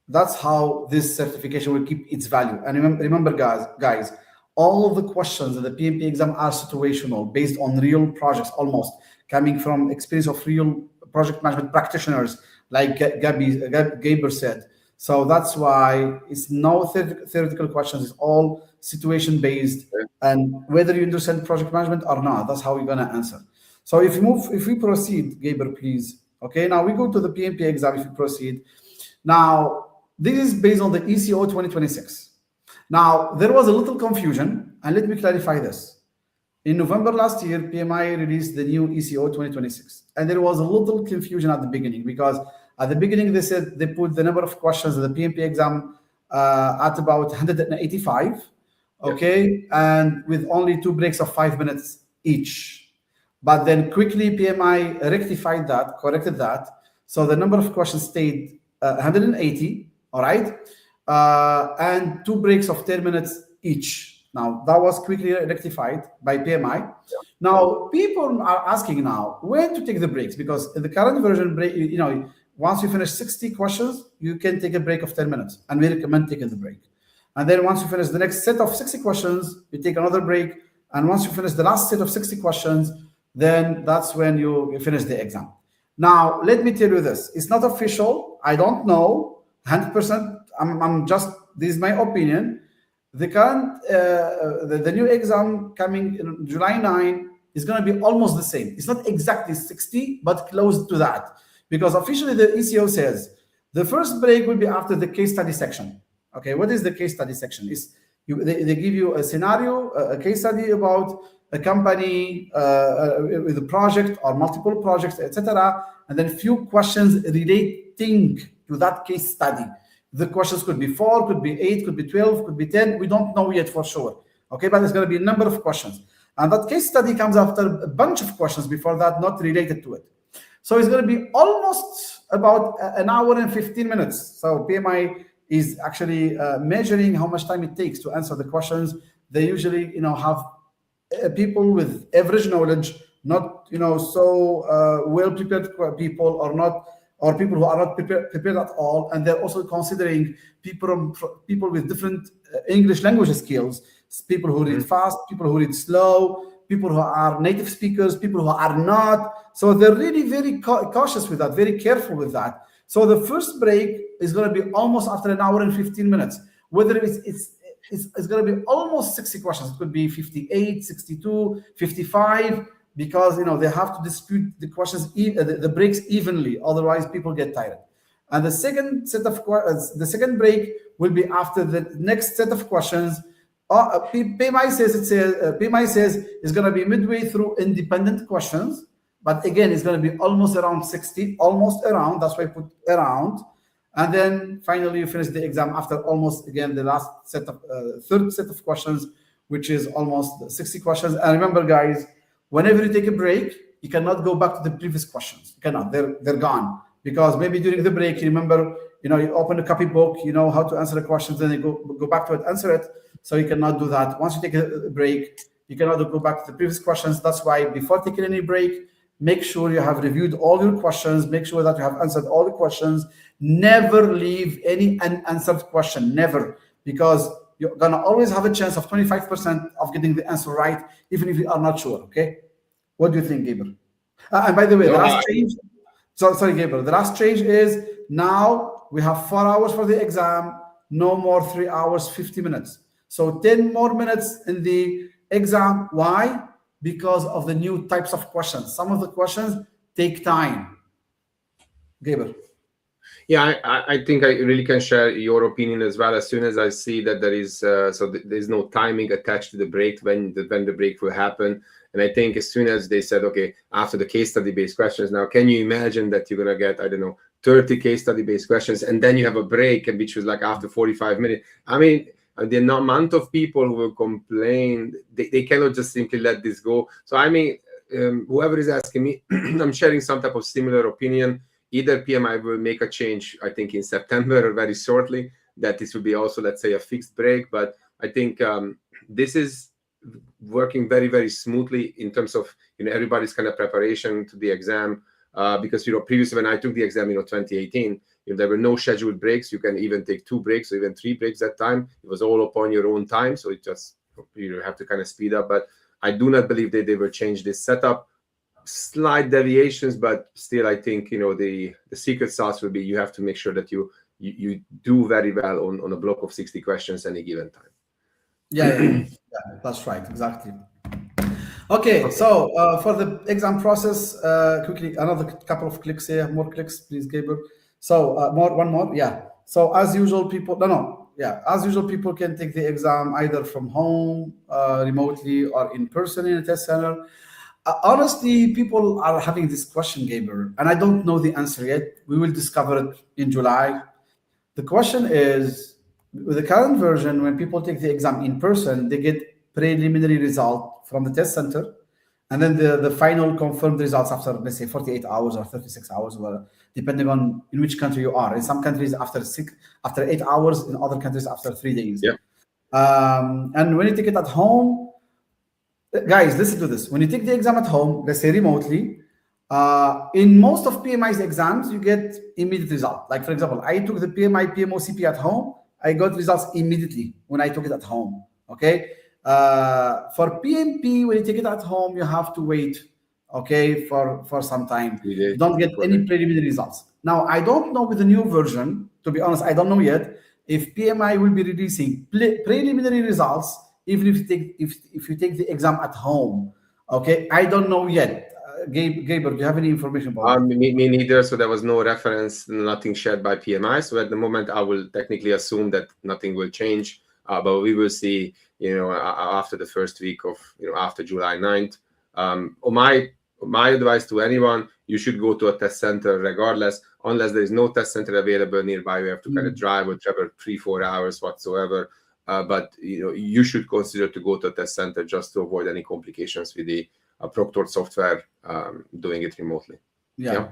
that's how this certification will keep its value. And remember guys, all of the questions in the PMP exam are situational, based on real projects, almost coming from experience of real project management practitioners, like Gaber said. So that's why it's no theoretical questions, it's all situation based, and whether you understand project management or not, that's how we're going to answer. So if we proceed, Gaber, please. Okay, now we go to the PMP exam. If we proceed, now this is based on the ECO 2026. Now, there was a little confusion, and let me clarify this. In November last year, PMI released the new ECO 2026, and there was a little confusion at the beginning, because at the beginning they said they put the number of questions in the PMP exam at about 185, okay, and with only 2 breaks of 5 minutes each. But then quickly PMI rectified that, corrected that, so the number of questions stayed 180, all right, and 2 breaks of 10 minutes each. Now, that was quickly rectified by PMI. Now, people are asking now when to take the breaks, because in the current version, once you finish 60 questions, you can take a break of 10 minutes, and we recommend taking the break. And then once you finish the next set of 60 questions, you take another break. And once you finish the last set of 60 questions, then that's when you finish the exam. Now, let me tell you this. It's not official. I don't know 100%. I'm just, this is my opinion. The current, the new exam coming in July 9 is going to be almost the same. It's not exactly 60, but close to that. Because officially the ECO says the first break will be after the case study section. Okay, what is the case study section? They give you a scenario, a case study about a company with a project or multiple projects, etc. And then a few questions relating to that case study. The questions could be 4, could be 8, could be 12, could be 10. We don't know yet for sure. Okay, but there's going to be a number of questions. And that case study comes after a bunch of questions before that, not related to it. So it's going to be almost about an hour and 15 minutes. So PMI is actually measuring how much time it takes to answer the questions. They usually, have people with average knowledge, not, so well-prepared people, or people who are not prepared at all. And they're also considering people with different English language skills, people who read fast, people who read slow, people who are native speakers, people who are not. So they're really very cautious with that, very careful with that. So the first break is going to be almost after an hour and 15 minutes. Whether it's going to be almost 60 questions. It could be 58, 62, 55, because they have to dispute the questions, the breaks evenly. Otherwise, people get tired. And the second break will be after the next set of questions. PMI says it's going to be midway through independent questions, but again, it's going to be almost around 60, almost around. That's why I put around. And then finally, you finish the exam after almost, again, the last set of third set of questions, which is almost 60 questions. And remember, guys, whenever you take a break, you cannot go back to the previous questions. You cannot. They're gone. Because maybe during the break, you remember, you open a copybook, you know how to answer the questions, then you go back to it, answer it. So you cannot do that. Once you take a break, you cannot go back to the previous questions. That's why before taking any break, make sure you have reviewed all your questions. Make sure that you have answered all the questions. Never leave any unanswered question, never. Because you're going to always have a chance of 25% of getting the answer right, even if you are not sure, okay? What do you think, Gabriel? And by the way, the last change... Sorry, Gabriel. The last change is now we have 4 hours for the exam, no more 3 hours, 50 minutes. So 10 more minutes in the exam. Why? Because of the new types of questions. Some of the questions take time. Gabriel. Yeah, I think I really can share your opinion as well. As soon as I see that there is there's no timing attached to the break when the break will happen. And I think as soon as they said, okay, after the case study based questions, now can you imagine that you're gonna get, I don't know, 30 case study based questions, and then you have a break, and which was like after 45 minutes. I mean, the amount of people who will complain, they cannot just simply let this go. So I mean, whoever is asking me, I'm sharing some type of similar opinion. Either PMI will make a change, I think in September or very shortly, that this will be also, let's say, a fixed break. But I think this is working very, very smoothly in terms of, everybody's kind of preparation to the exam. Because, previously when I took the exam, 2018, there were no scheduled breaks. You can even take 2 breaks or even 3 breaks that time. It was all upon your own time. So it just, you have to kind of speed up. But I do not believe that they will change this setup. Slight deviations, but still, I think, the secret sauce will be you have to make sure that you do very well on a block of 60 questions any given time. Yeah, that's right, exactly. Okay, so for the exam process, quickly, another couple of clicks here, more clicks, please, Gabriel. So one more, yeah. So as usual, people, as usual, people can take the exam either from home, remotely, or in person in a test center. Honestly, people are having this question, Gabriel, and I don't know the answer yet. We will discover it in July. The question is, with the current version, when people take the exam in person, they get preliminary result from the test center, and then the final confirmed results after, let's say, 48 hours or 36 hours, depending on in which country you are. In some countries, after 8 hours. In other countries, after 3 days. Yeah. And when you take it at home, guys, listen to this. When you take the exam at home, let's say remotely, in most of PMI's exams, you get immediate result. Like, for example, I took the PMI PMOCP at home. I got results immediately when I took it at home. Okay. For PMP, when you take it at home, you have to wait, okay, for some time. You don't get any preliminary results. Now, I don't know with the new version, to be honest, I don't know yet if PMI will be releasing preliminary results even if you take the exam at home. Okay, I don't know yet. Gabriel, do you have any information about it? Me neither. So there was no reference, nothing shared by PMI. So at the moment, I will technically assume that nothing will change. But we will see, after the first week of, after July 9th. My advice to anyone, you should go to a test center regardless, unless there is no test center available nearby. You have to kind of drive or travel 3-4 hours whatsoever. But you should consider to go to a test center just to avoid any complications with the proctored software doing it remotely. Yeah.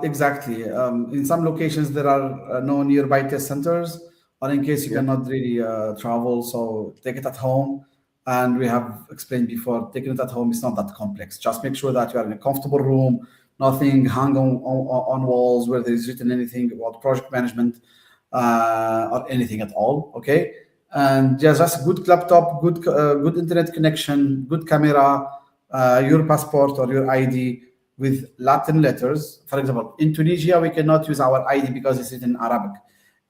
Exactly. In some locations there are no nearby test centers, or in case you cannot really travel, so take it at home. And we have explained before, taking it at home is not that complex. Just make sure that you are in a comfortable room, nothing hung on walls where there is written anything about project management. Or anything at all, okay? And just a good laptop, good internet connection, good camera, your passport or your ID with Latin letters. For example, in Tunisia, we cannot use our ID because it's written in Arabic.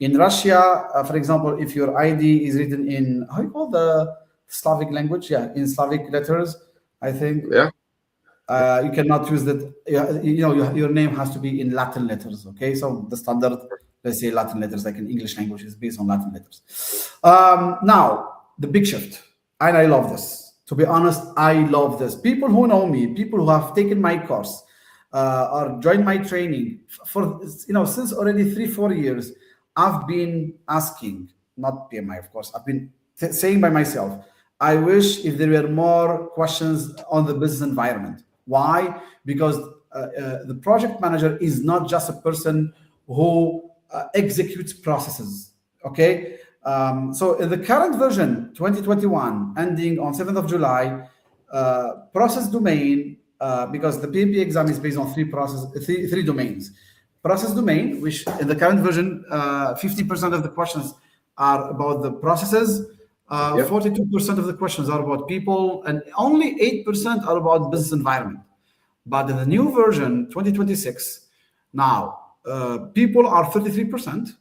In Russia, for example, if your ID is written in, how you call the Slavic language? Yeah, in Slavic letters, I think. Yeah. You cannot use that. Your name has to be in Latin letters, okay? So the standard, let's say, Latin letters, like in English language, is based on Latin letters. Now, the big shift, and I love this. To be honest, I love this. People who know me, people who have taken my course or joined my training for, since already 3-4 years, I've been asking, not PMI, of course, I've been saying by myself, I wish if there were more questions on the business environment. Why? Because the project manager is not just a person who executes processes, okay? So in the current version, 2021, ending on 7th of July, process domain, because the PMP exam is based on three domains. Process domain, which in the current version, 50% of the questions are about the processes, 42% of the questions are about people, and only 8% are about business environment. But in the new version, 2026, now, people are 33%,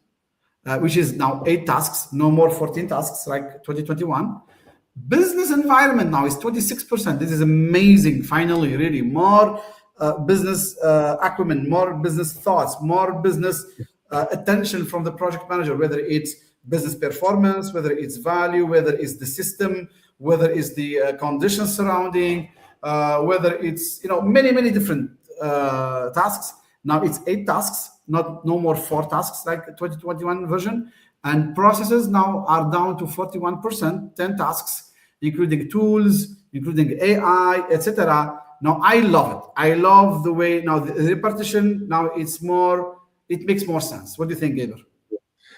which is now 8 tasks, no more 14 tasks like 2021. Business environment now is 26%. This is amazing. Finally, really, more business acumen, more business thoughts, more business attention from the project manager, whether it's business performance, whether it's value, whether it's the system, whether it's the conditions surrounding, whether it's many different tasks. Now it's 8 tasks, no more 4 tasks like 2021 version. And processes now are down to 41%, 10 tasks, including tools, including AI, etc. Now I love it. I love the way now the repartition. Now it makes more sense. What do you think, Gaber?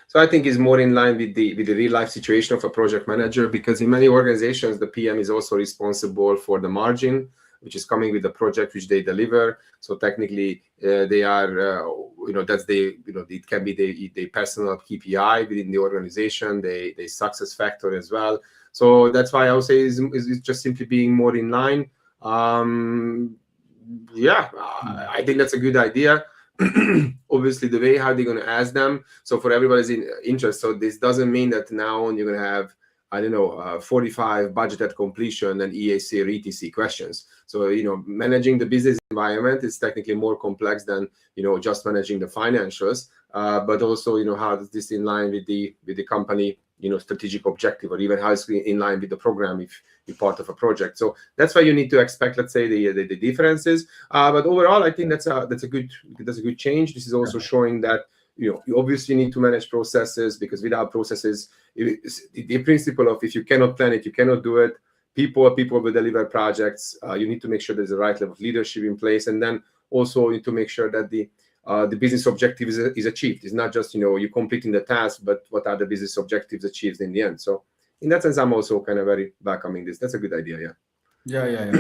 So I think it's more in line with the real life situation of a project manager, because in many organizations the PM is also responsible for the margin, which is coming with the project which they deliver. So technically, they are, that's it can be the personal KPI within the organization, the success factor as well. So that's why I would say is just simply being more in line. I think that's a good idea. Obviously, the way how they're going to ask them, so for everybody's interest. So this doesn't mean that now you're going to have, 45 budget at completion and EAC or ETC questions. So, managing the business environment is technically more complex than, just managing the financials, but also, how is this in line with the company, strategic objective, or even how it's in line with the program if you're part of a project. So that's why you need to expect, let's say, the differences. But overall, I think that's a good change. This is also showing that, you obviously need to manage processes, because without processes, the principle of if you cannot plan it, you cannot do it. People will deliver projects. You need to make sure there's the right level of leadership in place, and then also need to make sure that the business objective is achieved. It's not just you completing the task, but what are the business objectives achieved in the end. So in that sense, I'm also kind of very welcoming this. That's a good idea. Yeah.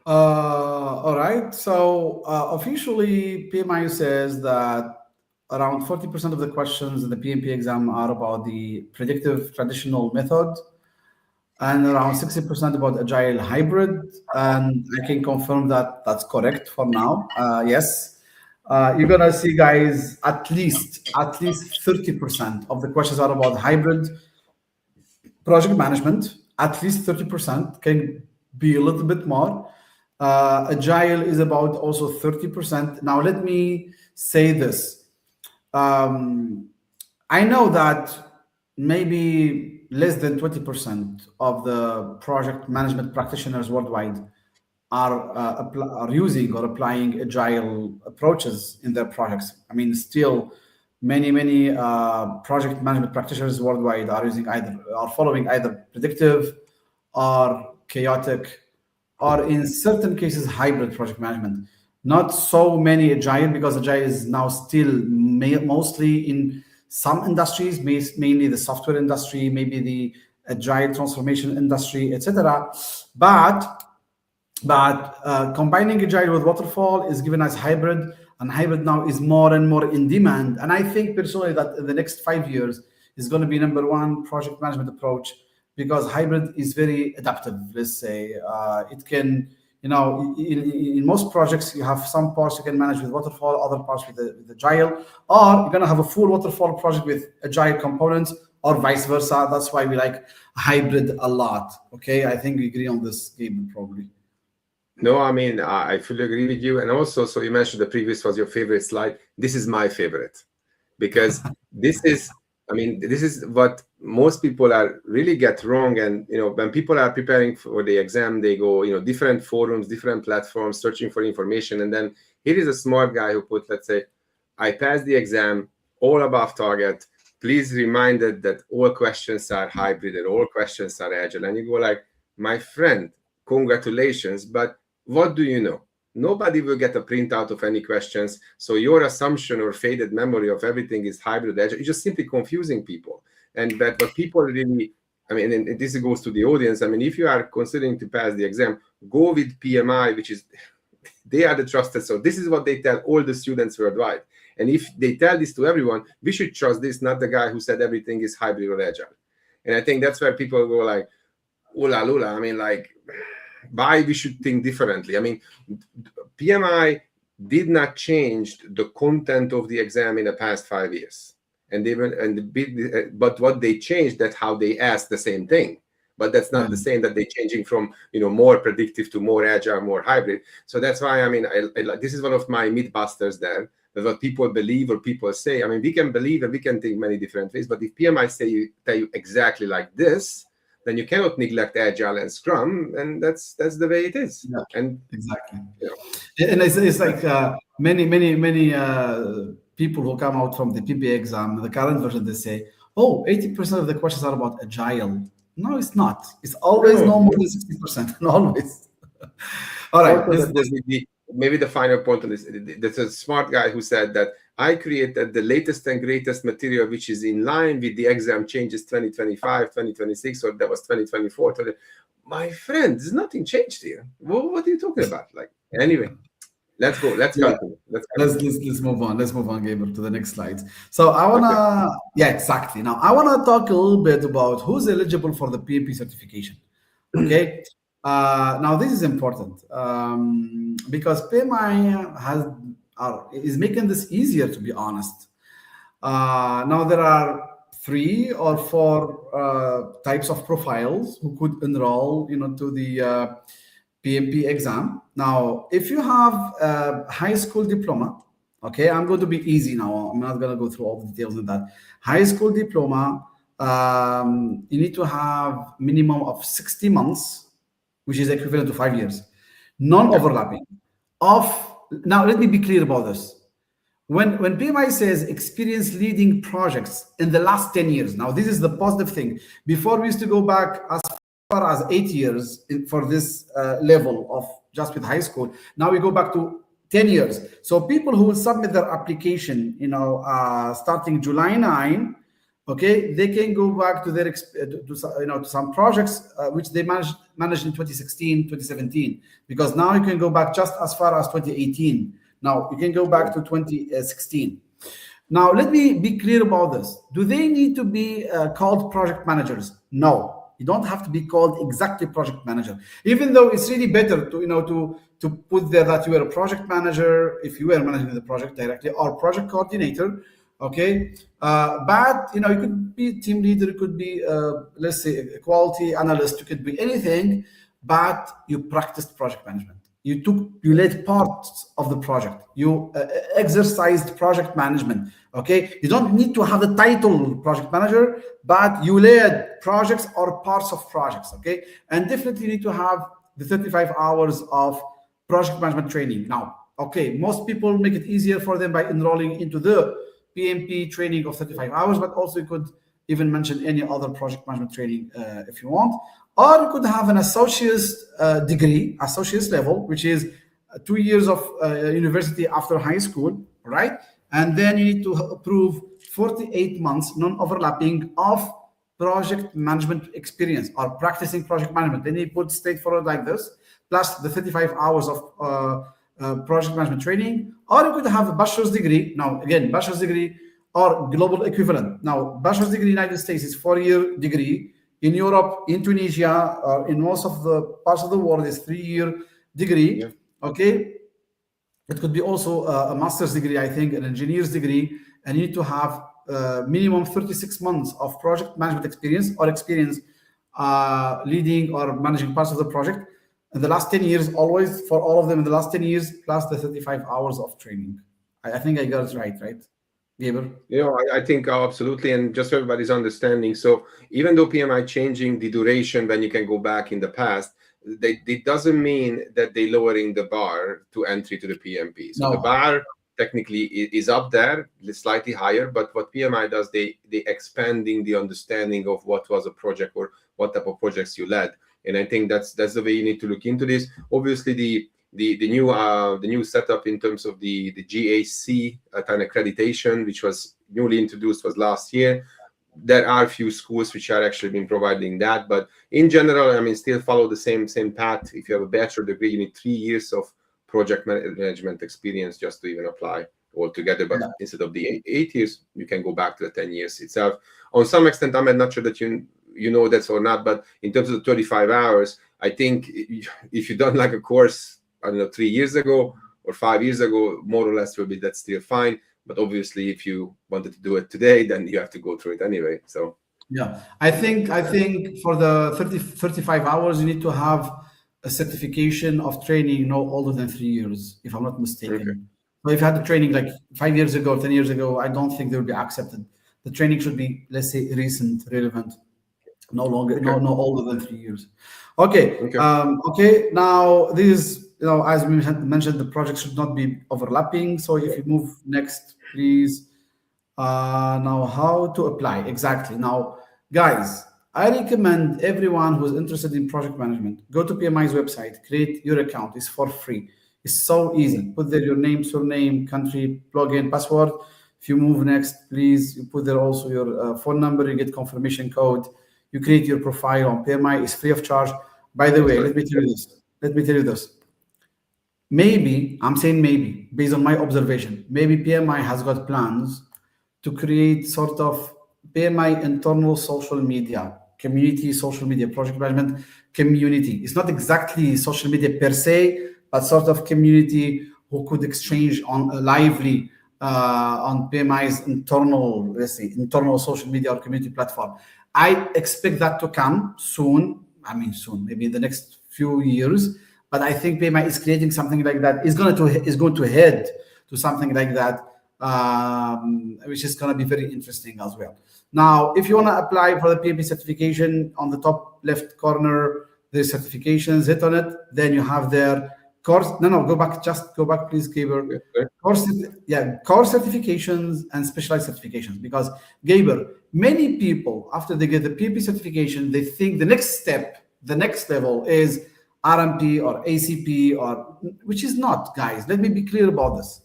All right. So officially, PMI says that around 40% of the questions in the PMP exam are about the predictive traditional method, and around 60% about agile hybrid. And I can confirm that that's correct for now. Yes. You're gonna see, guys, at least 30% of the questions are about hybrid project management. At least 30%, can be a little bit more. Agile is about also 30%. Now let me say this. I know that maybe less than 20% of the project management practitioners worldwide are using or applying agile approaches in their projects. I mean, still many project management practitioners worldwide are following either predictive or chaotic, or in certain cases hybrid project management. Not so many agile, because agile is now still mostly in some industries, mainly the software industry, maybe the agile transformation industry, etc. But combining agile with waterfall is given as hybrid, and hybrid now is more and more in demand. And I think personally that in the next 5 years is going to be #1 project management approach, because hybrid is very adaptive. Let's say it can, in most projects you have some parts you can manage with waterfall, other parts with agile, or you're going to have a full waterfall project with agile components, or vice versa. That's why we like hybrid a lot. Okay, I think we agree on this, Gabe, probably. No, I mean, I fully agree with you. And also, so you mentioned the previous was your favorite slide. This is my favorite, because this is what most people really get wrong. And, when people are preparing for the exam, they go, different forums, different platforms, searching for information. And then here is a smart guy who put, let's say, I passed the exam, all above target. Please reminded that all questions are hybrid and all questions are agile. And you go like, my friend, congratulations, but what do you know? Nobody will get a printout of any questions. So your assumption or faded memory of everything is hybrid agile. It's just simply confusing people. And but people really, and this goes to the audience. If you are considering to pass the exam, go with PMI, which is, they are the trusted. So this is what they tell all the students worldwide. And if they tell this to everyone, we should trust this, not the guy who said everything is hybrid or agile. And I think that's where people go like, oola lula. Why we should think differently. PMI did not change the content of the exam in the past 5 years. But what they changed, that's how they asked the same thing. But that's not the same that they're changing from, more predictive to more agile, more hybrid. So that's why, this is one of my mythbusters there. That what people believe or people say. We can believe and we can think many different ways. But if PMI tell you exactly like this, then you cannot neglect Agile and Scrum, and that's the way it is. Yeah, And exactly. you know, And it's like many people who come out from the PMP exam, the current version, they say, oh, 80% of the questions are about agile. No, it's not. It's always no more than 60%. Always. All right. also that there's maybe the final point on this. There's a smart guy who said that I created the latest and greatest material which is in line with the exam changes 2025, 2026, or that was 2024. My friend, there's nothing changed here. What are you talking about? Like, anyway, let's go. Let's continue. Let's move on. Let's move on, Gabriel, to the next slide. So I wanna, yeah, exactly. Now I wanna talk a little bit about who's eligible for the PMP certification. Okay. Now this is important because PMI is making this easier, to be honest. Now there are 3 or 4 types of profiles who could enroll, to the PMP exam. Now, if you have a high school diploma, okay, I'm going to be easy now. I'm not going to go through all the details of that. High school diploma, you need to have minimum of 60 months, which is equivalent to 5 years, non-overlapping. Now, let me be clear about this. When PMI says experience leading projects in the last 10 years, now this is the positive thing. Before we used to go back as far as 8 years for this level of just with high school. Now we go back to 10 years. So people who will submit their application, starting July 9, okay, they can go back to their to some projects which they managed in 2016, 2017, because now you can go back just as far as 2018. Now you can go back to 2016. Now let me be clear about this. Do they need to be called project managers? No. You don't have to be called exactly project manager, even though it's really better to put there that you are a project manager if you were managing the project directly, or project coordinator. Okay, but you could be team leader, it could be let's say a quality analyst, it could be anything, but you practiced project management. You led parts of the project. You exercised project management. Okay, you don't need to have the title project manager, but you led projects or parts of projects. Okay, and definitely need to have the 35 hours of project management training. Now, okay, most people make it easier for them by enrolling into the PMP training of 35 hours, but also you could even mention any other project management training if you want. Or you could have an associate's degree, associate's level, which is 2 years of university after high school, right? And then you need to prove 48 months non-overlapping of project management experience or practicing project management. Then you put straightforward like this, plus the 35 hours of project management training. Or you could have a bachelor's degree. Now, again, bachelor's degree or global equivalent. Now, bachelor's degree in the United States is 4-year degree. In Europe, in Tunisia, or in most of the parts of the world, is 3-year degree. Yeah. Okay, it could be also a master's degree, I think, an engineer's degree, and you need to have minimum 36 months of project management experience or experience leading or managing parts of the project in the last 10 years, always for all of them in the last 10 years, plus the 35 hours of training. I think I got it right? Gabriel? I think absolutely, and just for everybody's understanding. So even though PMI changing the duration when you can go back in the past, it doesn't mean that they're lowering the bar to entry to the PMP. So the bar technically is up there, slightly higher, but what PMI does, they expanding the understanding of what was a project or what type of projects you led. And I think that's the way you need to look into this. Obviously, the new setup in terms of the GAC kind of accreditation, which was newly introduced, was last year. There are a few schools which are actually been providing that, but in general, I mean, still follow the same path. If you have a bachelor degree, you need 3 years of project management experience just to even apply altogether. But instead of the 8 years, you can go back to the 10 years itself. On some extent, I'm not sure that you know that or not, but in terms of the 35 hours, I think if you've done like a course, I don't know, 3 years ago or 5 years ago, more or less that's still fine. But obviously, if you wanted to do it today, then you have to go through it anyway. So yeah, I think for the 35 hours, you need to have a certification of training no older than 3 years, if I'm not mistaken. Okay. So if you had the training like 5 years ago, 10 years ago, I don't think they will be accepted. The training should be, let's say, recent, relevant. No longer, Okay. no older than 3 years. Okay. Okay. Okay. Now this is, as we mentioned, the project should not be overlapping. So if you move next, please. Now, how to apply exactly. Now, guys, I recommend everyone who's interested in project management, go to PMI's website, create your account. It's for free. It's so easy. Put there your name, surname, country, login, password. If you move next, please, you put there also your phone number. You get confirmation code. You create your profile on PMI. It's free of charge. By the way, let me tell you this. Let me tell you this. Maybe, I'm saying maybe, based on my observation, maybe PMI has got plans to create sort of PMI internal social media community, social media project management community. It's not exactly social media per se, but sort of community who could exchange on lively on PMI's internal, let's say, internal social media or community platform. I expect that to come soon. I mean, soon, maybe in the next few years. But I think PMI is creating something like that. Is going to head to something like that, which is going to be very interesting as well. Now, if you want to apply for the PMP certification, on the top left corner, there's certifications. Hit on it. Then you have their course. No, go back. Just go back, please, Gaber. Course certifications and specialized certifications. Because Gaber, many people after they get the PMP certification, they think the next step, the next level is RMP or ACP, or which is not, guys. Let me be clear about this.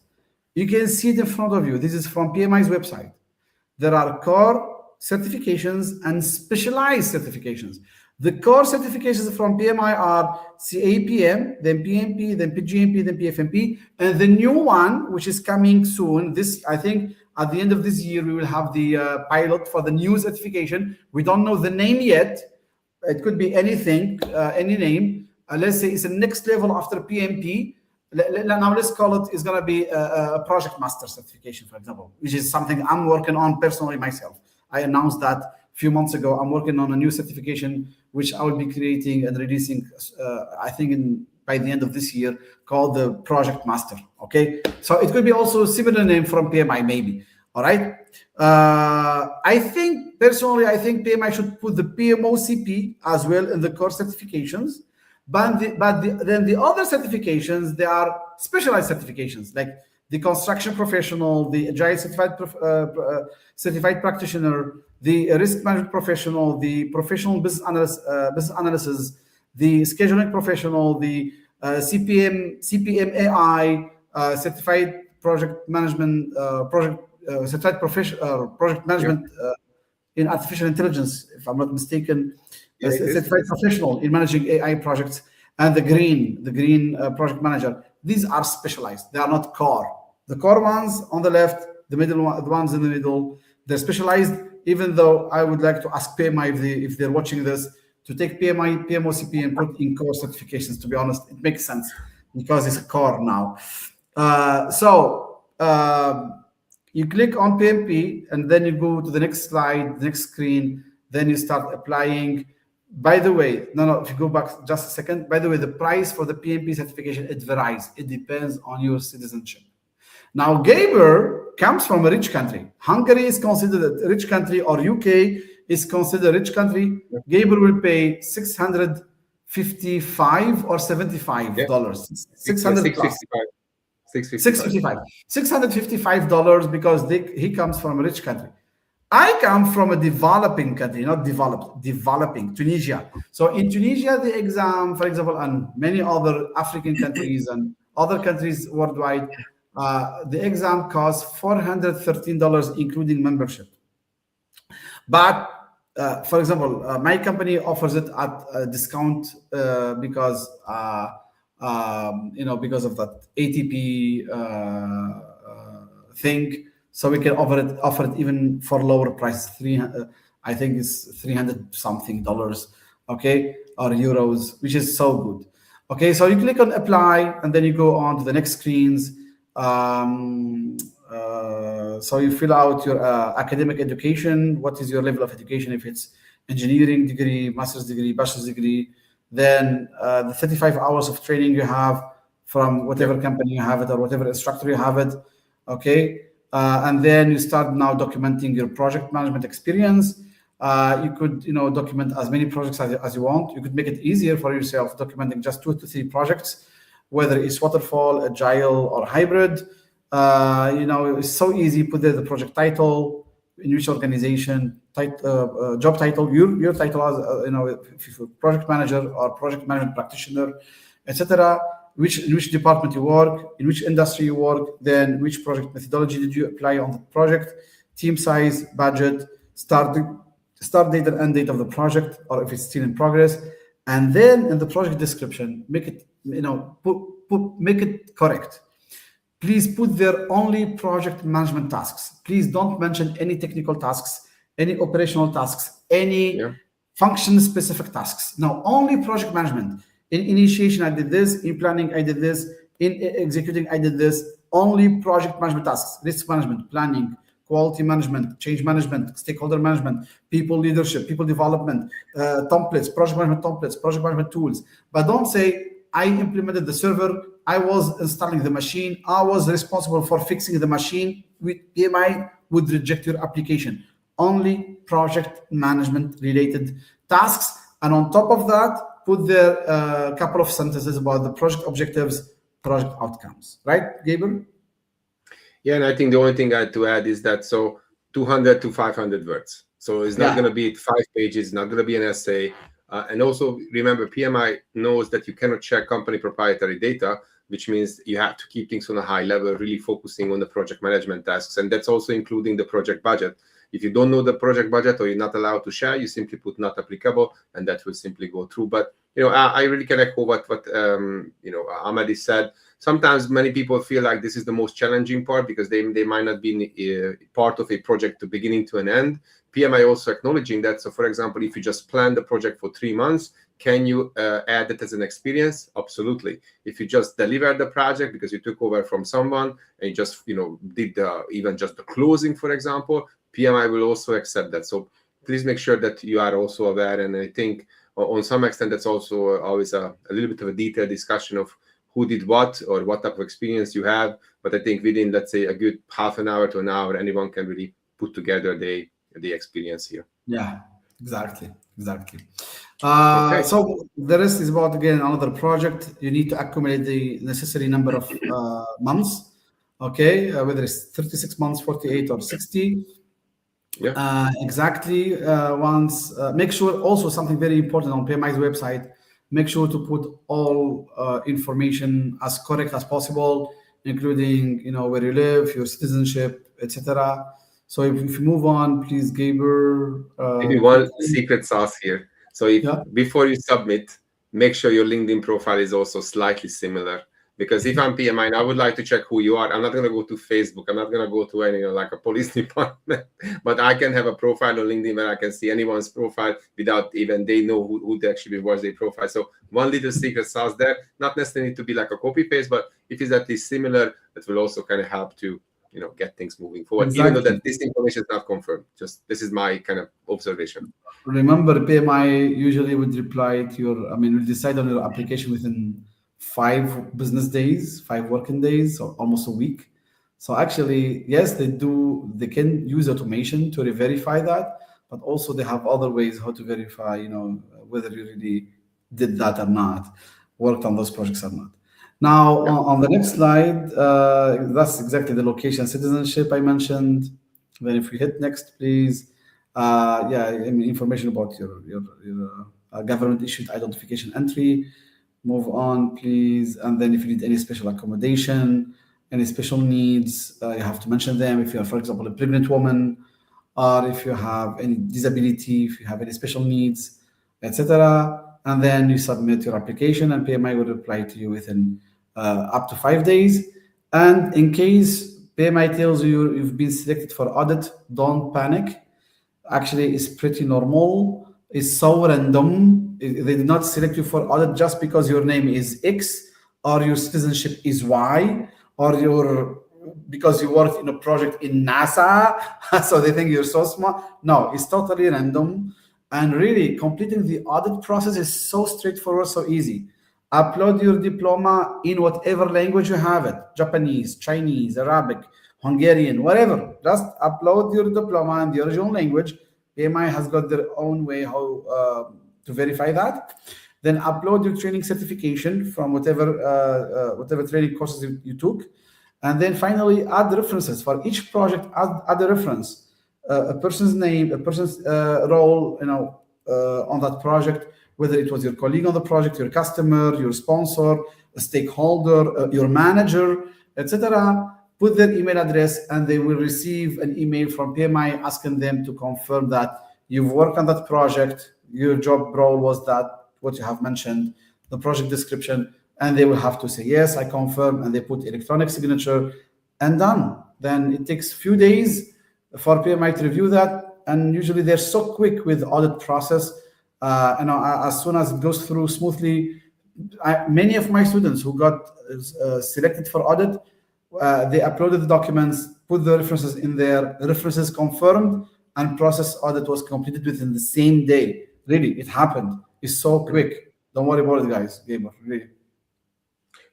You can see it in front of you. This is from PMI's website. There are core certifications and specialized certifications. The core certifications from PMI are CAPM, then PMP, then PGMP, then PFMP, and the new one, which is coming soon. This, I think, at the end of this year, we will have the pilot for the new certification. We don't know the name yet. It could be anything, any name. Let's say it's the next level after PMP. Now let's call it, it's going to be a project master certification, for example, which is something I'm working on personally myself. I announced that a few months ago. I'm working on a new certification, which I will be creating and releasing, I think by the end of this year, called the project master. Okay. So it could be also a similar name from PMI, maybe. All right. I think personally, PMI should put the PMOCP as well in the core certifications. But then the other certifications, they are specialized certifications, like the construction professional, the agile certified practitioner, the risk management professional, the professional business analysis, the scheduling professional, the CPMAI, certified project management, certified project management in artificial intelligence, if I'm not mistaken. Certified professional in managing AI projects, and the green project manager. These are specialized. They are not core. The core ones on the left, the ones in the middle, they're specialized. Even though I would like to ask PMI if they're watching this to take PMI, PMOCP and put in core certifications. To be honest, it makes sense because it's a core now. You click on PMP and then you go to the next slide, the next screen. Then you start applying. By the way, if you go back just a second, by the way, the price for the PMP certification, it varies. It depends on your citizenship. Now, Gaber comes from a rich country. Hungary is considered a rich country, or UK is considered a rich country. Gaber will pay $655 or $75. $655 because he comes from a rich country. I come from a developing country, not developed, developing, Tunisia. So in Tunisia, the exam, for example, and many other African countries and other countries worldwide, the exam costs $413, including membership. But for example, my company offers it at a discount because because of that ATP thing. So we can offer it even for lower price. I think it's $300 something, okay, or euros, which is so good. Okay, so you click on apply, and then you go on to the next screens. So you fill out your academic education. What is your level of education? If it's engineering degree, master's degree, bachelor's degree, then the 35 hours of training you have from whatever company you have it or whatever instructor you have it. Okay. And then you start now documenting your project management experience. You could, document as many projects as you want. You could make it easier for yourself, documenting just 2 to 3 projects, whether it's waterfall, agile, or hybrid. It's so easy. Put there the project title, in which organization, job title, your title as if you're project manager or project management practitioner, etc. In which department you work, in which industry you work, then which project methodology did you apply on the project, team size, budget, start date and end date of the project, or if it's still in progress, and then in the project description, make it make it correct. Please put there only project management tasks. Please don't mention any technical tasks, any operational tasks, any function-specific tasks. No, only project management. In initiation, I did this. In planning, I did this. In executing, I did this. Only project management tasks: risk management, planning, quality management, change management, stakeholder management, people leadership, people development, templates, project management tools. But don't say, I implemented the server, I was installing the machine, I was responsible for fixing the machine. PMI would reject your application. Only project management related tasks. And on top of that, put there a couple of sentences about the project objectives, project outcomes. Right, Gabriel? Yeah, and I think the only thing I had to add is that 200 to 500 words. So it's not going to be 5 pages, not going to be an essay. And also remember, PMI knows that you cannot share company proprietary data, which means you have to keep things on a high level, really focusing on the project management tasks. And that's also including the project budget. If you don't know the project budget or you're not allowed to share, you simply put not applicable, and that will simply go through. But I really can echo what Ahmadi said. Sometimes many people feel like this is the most challenging part because they might not be part of a project to beginning to an end. PMI also acknowledging that. So, for example, if you just plan the project for 3 months, can you add it as an experience? Absolutely. If you just delivered the project because you took over from someone and you just did even just the closing, for example, PMI will also accept that. So please make sure that you are also aware. And I think on some extent that's also always a little bit of a detailed discussion of who did what or what type of experience you have. But I think within, let's say, a good half an hour to an hour, anyone can really put together the experience here. Yeah, exactly. Okay. So the rest is about, again, another project. You need to accumulate the necessary number of months, okay, whether it's 36 months, 48 or 60. Yeah. Exactly. Make sure also something very important on PMI's website, make sure to put all information as correct as possible, including where you live, your citizenship, etc. So if you move on, please, Gaber. Maybe one secret sauce here. So before you submit, make sure your LinkedIn profile is also slightly similar. Because if I'm PMI, I would like to check who you are. I'm not going to go to Facebook. I'm not going to go to any like a police department. But I can have a profile on LinkedIn where I can see anyone's profile without even they know who actually was their profile. So one little secret sauce there, not necessarily to be like a copy paste, but if it's at least similar, that will also kind of help to get things moving forward. Exactly. Even though that this information is not confirmed. Just this is my kind of observation. Remember, PMI usually would reply to will decide on your application within 5 business days, 5 working days, or almost a week. So actually, yes, they can use automation to verify that, but also they have other ways how to verify, whether you really did that or not, worked on those projects or not. Now, on the next slide, that's exactly the location citizenship I mentioned. Then if we hit next, please. Information about your government issued identification entry. Move on, please. And then if you need any special accommodation, any special needs, you have to mention them. If you are, for example, a pregnant woman, or if you have any disability, if you have any special needs, etc. And then you submit your application and PMI will reply to you within up to 5 days. And in case PMI tells you you've been selected for audit, don't panic. Actually, it's pretty normal. It's so random. They did not select you for audit just because your name is X or your citizenship is Y or because you worked in a project in NASA, so they think you're so smart. No, it's totally random. And really, completing the audit process is so straightforward, so easy. Upload your diploma in whatever language you have it, Japanese, Chinese, Arabic, Hungarian, whatever. Just upload your diploma in the original language, PMI has got their own way how to verify that. Then upload your training certification from whatever training courses you took, and then finally add the references for each project. Add the reference, a person's name, a person's role, on that project, whether it was your colleague on the project, your customer, your sponsor, a stakeholder, your manager, etc. Put their email address, and they will receive an email from PMI asking them to confirm that you've worked on that project, your job role was that, what you have mentioned, the project description, and they will have to say, yes, I confirm, and they put electronic signature, and done. Then it takes a few days for PMI to review that, and usually they're so quick with audit process. As soon as it goes through smoothly, many of my students who got selected for audit, they uploaded the documents, put the references in there, the references confirmed, and process audit was completed within the same day. Really, it happened. It's so quick. Don't worry about it, guys. Gamer, really.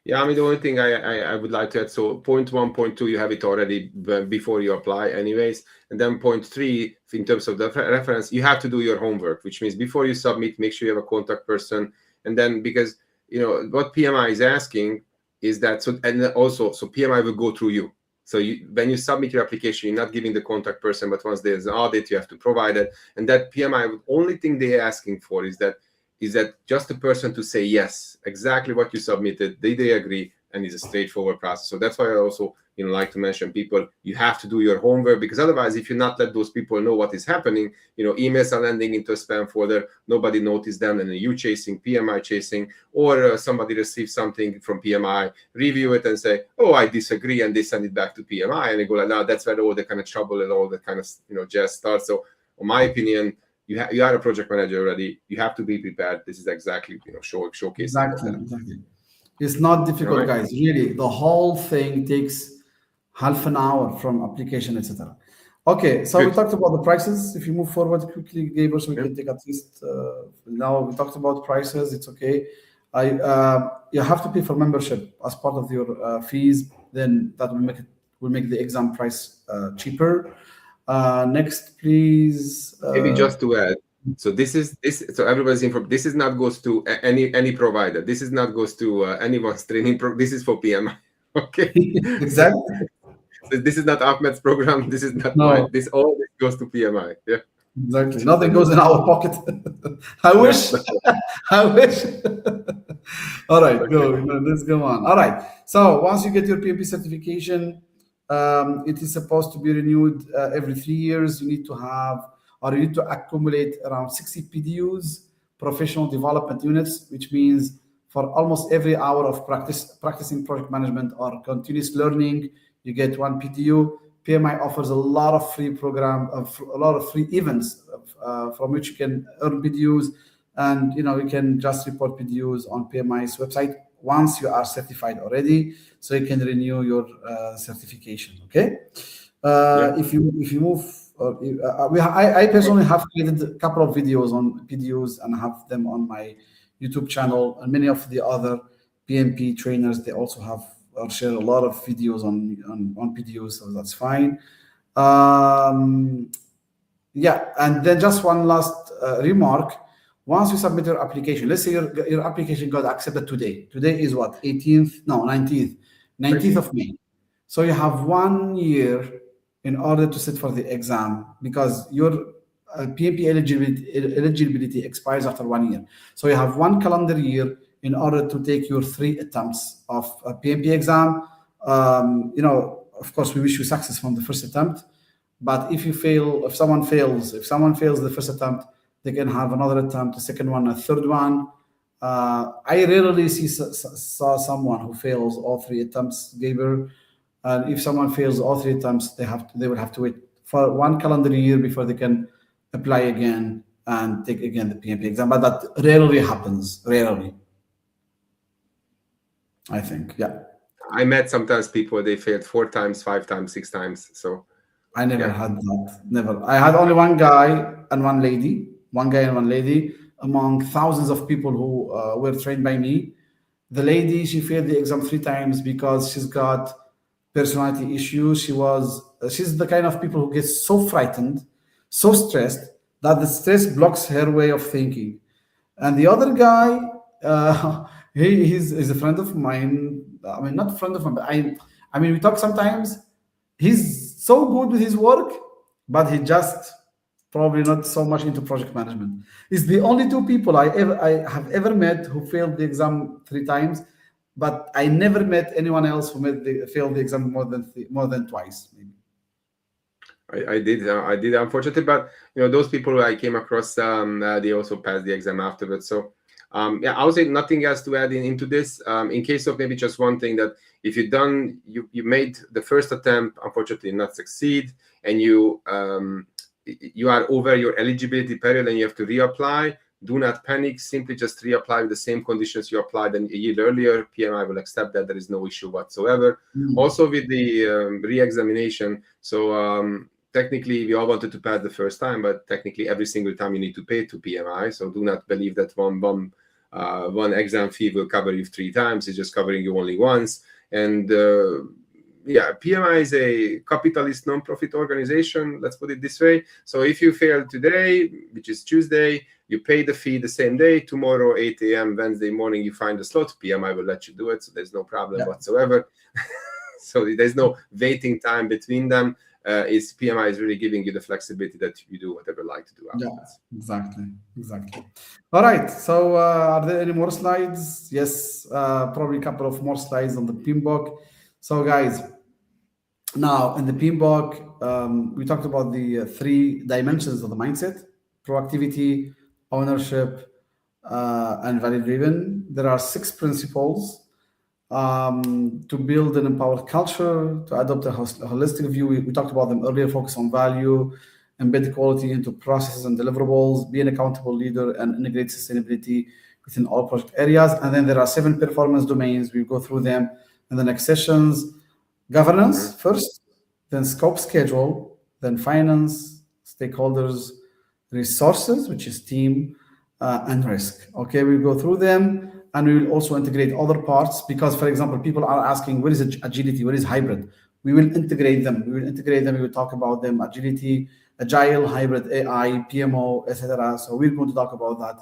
Yeah, I mean, the only thing I would like to add, so point 1, point 2, you have it already before you apply anyways. And then point 3, in terms of the reference, you have to do your homework, which means before you submit, make sure you have a contact person. And then, because, what PMI is asking is that, so PMI will go through you. So when you submit your application, you're not giving the contact person, but once there's an audit, you have to provide it. And that PMI, the only thing they're asking for is that just a person to say yes, exactly what you submitted, they agree, and it's a straightforward process. So that's why I also like to mention people, you have to do your homework, because otherwise, if you not let those people know what is happening, emails are landing into a spam folder, nobody noticed them, and then you chasing, PMI chasing, or somebody receives something from PMI, review it and say, oh, I disagree, and they send it back to PMI, and they go like, no, that's where all the kind of trouble and all the kind of jazz starts. So in my opinion, you are a project manager already. You have to be prepared. This is exactly showcasing. Exactly. It's not difficult, guys. Really, the whole thing takes half an hour from application, etc. Okay, so we talked about the prices. If you move forward quickly, Gabriel, so we can take at least. Now we talked about prices. It's okay. You have to pay for membership as part of your fees. Then that will make the exam price cheaper. Next, please. Maybe just to add, so so everybody's informed. This is not goes to any provider. This is not goes to anyone's training. This is for PMI. Okay. Exactly. So this is not Ahmed's program. This is not mine. This all goes to PMI. Yeah. Exactly. Nothing goes in our pocket. I wish. I wish. All right, go. Let's go on. All right. So once you get your PMP certification, it is supposed to be renewed every 3 years. You need to accumulate around 60 PDUs, professional development units, which means for almost every hour of practicing project management or continuous learning, you get 1 PDU. PMI offers a lot of free a lot of free events from which you can earn PDUs, and you can just report PDUs on PMI's website once you are certified already, so you can renew your certification. Okay. If you move, I personally have created a couple of videos on PDUs and have them on my YouTube channel, and many of the other PMP trainers, they also have or share a lot of videos on PDUs, so that's fine. And then just one last remark. Once you submit your application, let's say your application got accepted today. Today is what, 18th? No, 19th of May. So you have 1 year in order to sit for the exam, because your PMP eligibility expires after 1 year. So you have 1 calendar year in order to take your 3 attempts of a PMP exam. Of course, we wish you success from the first attempt, but if someone fails the first attempt, they can have another attempt, a second one, a third one. I rarely saw someone who fails all 3 attempts, Gabriel. And if someone fails all 3 attempts, they will have to wait for 1 calendar year before they can apply again and take again the PMP exam. But that rarely happens. Rarely, I think. Yeah. I met sometimes people, they failed 4 times, 5 times, 6 times. So I never had that. Never. I had only one guy and one lady. One guy and one lady among thousands of people who were trained by me. The lady, she failed the exam 3 times because she's got personality issues. She's the kind of people who gets so frightened, so stressed, that the stress blocks her way of thinking. And the other guy, he's a friend of mine. I mean, not a friend of mine, but I mean, we talk sometimes. He's so good with his work, but he just probably not so much into project management. It's the only two people I have ever met who failed the exam 3 times, but I never met anyone else who failed the exam more than twice, maybe. I did, unfortunately, but those people I came across, they also passed the exam afterwards. So yeah, I would say nothing else to add into this. In case of maybe just one thing, that if you made the first attempt, unfortunately not succeed, and you are over your eligibility period and you have to reapply, do not panic. Simply just reapply with the same conditions you applied a year earlier. PMI will accept that. There is no issue whatsoever. Also with the re-examination, so technically we all wanted to pass the first time, but technically every single time you need to pay to PMI. So do not believe that one exam fee will cover you 3 times. It's just covering you only once. And yeah, PMI is a capitalist non-profit organization, let's put it this way. So if you fail today, which is Tuesday, you pay the fee the same day. Tomorrow, 8 a.m., Wednesday morning, you find a slot. PMI will let you do it. So there's no problem whatsoever. So there's no waiting time between them. PMI is really giving you the flexibility that you do whatever you like to do afterwards. Yeah, exactly. All right. So are there any more slides? Yes, probably a couple of more slides on the PMBOK. So guys, now in the PMBOK, we talked about the 3 dimensions of the mindset: proactivity, ownership, and value-driven. There are 6 principles to build an empowered culture, to adopt a holistic view. We talked about them earlier: focus on value, embed quality into processes and deliverables, be an accountable leader, and integrate sustainability within all project areas. And then there are 7 performance domains. We go through them in the next sessions. Governance first, then scope schedule, then finance, stakeholders, resources, which is team, and risk. Okay, we'll go through them. And we will also integrate other parts because, for example, people are asking, what is agility? What is hybrid? We will integrate them. We will talk about them: agility, agile, hybrid, AI, PMO, etc. So we're going to talk about that.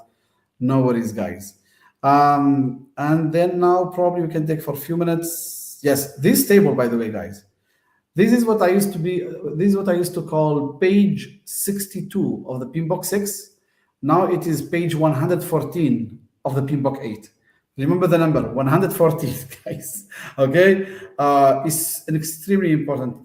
No worries, guys. And then now probably we can take for a few minutes. Yes, this table, by the way, guys, this is what I used to call page 62 of the PMBOK 6. Now it is page 114 of the PMBOK 8. Remember the number 114, guys. Okay, it's an extremely important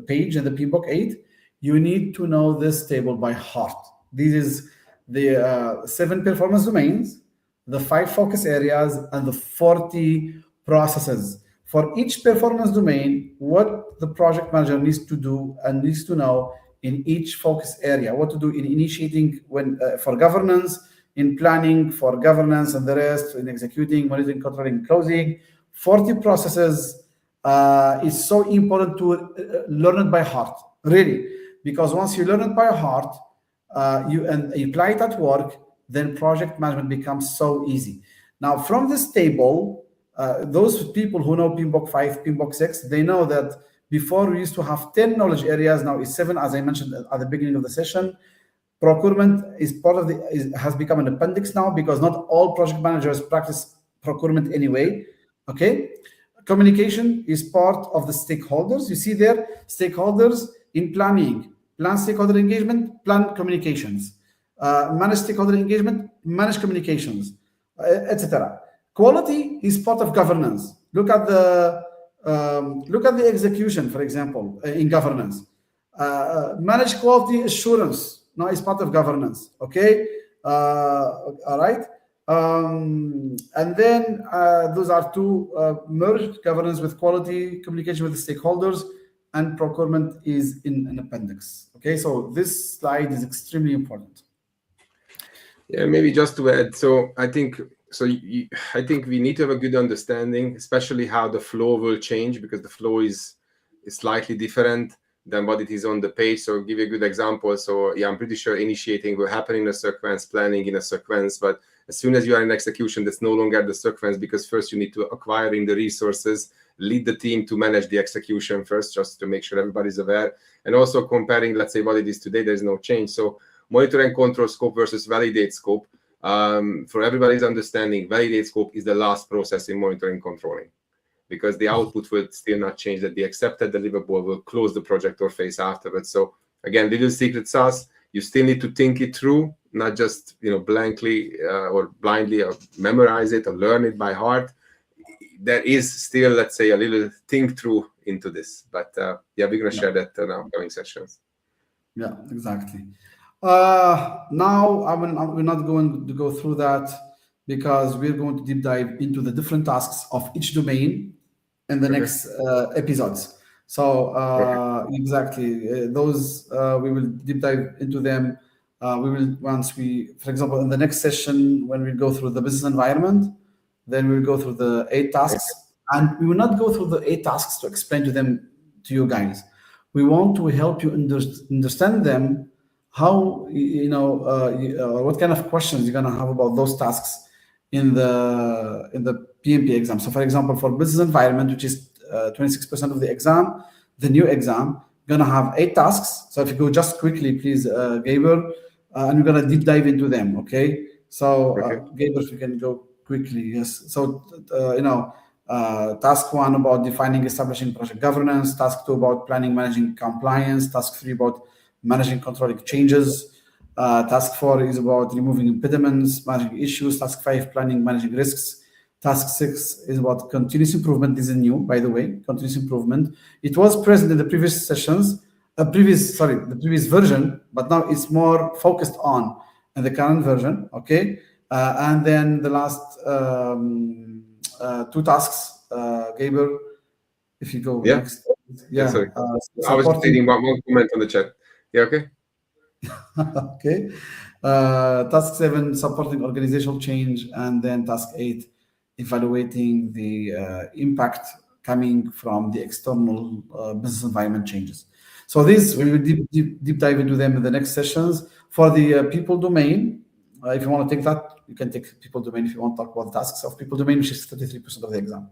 page in the PMBOK 8. You need to know this table by heart. This is the 7 performance domains, the 5 focus areas, and the 40 processes. For each performance domain, what the project manager needs to do and needs to know in each focus area, what to do in initiating for governance, in planning for governance, and the rest, in executing, monitoring, controlling, closing. 40 processes is so important to learn it by heart, really, because once you learn it by heart, you apply it at work, then project management becomes so easy. Now, from this table, those people who know PMBOK 5, PMBOK 6, they know that before we used to have 10 knowledge areas, now it's 7, as I mentioned at the beginning of the session. Procurement is has become an appendix now because not all project managers practice procurement anyway. Okay, communication is part of the stakeholders. You see there, stakeholders in planning, plan stakeholder engagement, plan communications, manage stakeholder engagement, manage communications, etc. Quality is part of governance. Look at the execution, for example, in governance. Manage quality assurance. Now it's part of governance. Okay, all right. And then those are 2 merged: governance with quality, communication with the stakeholders, and procurement is in an appendix. Okay, so this slide is extremely important. Yeah, maybe just to add. So I think we need to have a good understanding, especially how the flow will change, because the flow is slightly different than what it is on the page. So I'll give you a good example. So yeah, I'm pretty sure initiating will happen in a sequence, planning in a sequence, but as soon as you are in execution, that's no longer the sequence, because first you need to acquiring the resources, lead the team to manage the execution first, just to make sure everybody's aware. And also comparing, let's say, what it is today, there's no change. So monitor and control scope versus validate scope. For everybody's understanding, validate scope is the last process in monitoring and controlling, because the output will still not change, that the accepted deliverable will close the project or phase afterwards. So again, little secret sauce, you still need to think it through, not just blankly or blindly or memorize it or learn it by heart. There is still, let's say, a little think through into this, but yeah, we're going to share that in our upcoming sessions. Yeah, exactly. Now we're not going to go through that, because we're going to deep dive into the different tasks of each domain in the next episodes. So exactly, those we will deep dive into them. We will, for example, in the next session, when we go through the business environment, then we will go through the 8 tasks, and we will not go through the 8 tasks to explain to you guys. We want to help you understand them, how what kind of questions you're gonna have about those tasks in the PMP exam. So, for example, for business environment, which is 26% of the exam, the new exam, gonna have 8 tasks. So if you go just quickly, please, Gaber, and we're gonna deep dive into them. Okay. So, Gaber, if you can go quickly, yes. So, task 1 about defining, establishing project governance. Task 2 about planning, managing compliance. Task 3 about managing, controlling changes. Task 4 is about removing impediments, managing issues. Task 5, planning, managing risks. Task 6 is about continuous improvement. This is new, by the way, continuous improvement. It was present in the previous sessions, the previous version, but now it's more focused on in the current version. Okay. And then the last 2 tasks, Gaber, if you go next. Yeah, sorry. I was just reading one comment on the chat. Yeah, okay. Okay. Task 7, supporting organizational change, and then task 8, evaluating the impact coming from the external business environment changes. So these, we will deep dive into them in the next sessions. For the people domain, if you want to take that, you can take people domain if you want to talk about the tasks of people domain, which is 33% of the exam.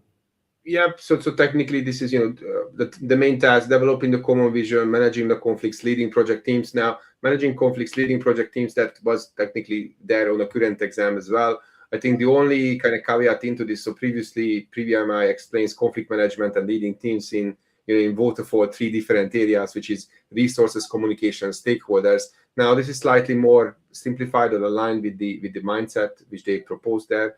Yep. So technically, this is the main task: developing the common vision, managing the conflicts, leading project teams. Now, managing conflicts, leading project teams, that was technically there on the current exam as well. I think the only kind of caveat into this. So previously, PMI explains conflict management and leading teams in waterfall 3 different areas, which is resources, communication, stakeholders. Now, this is slightly more simplified or aligned with the mindset which they proposed there.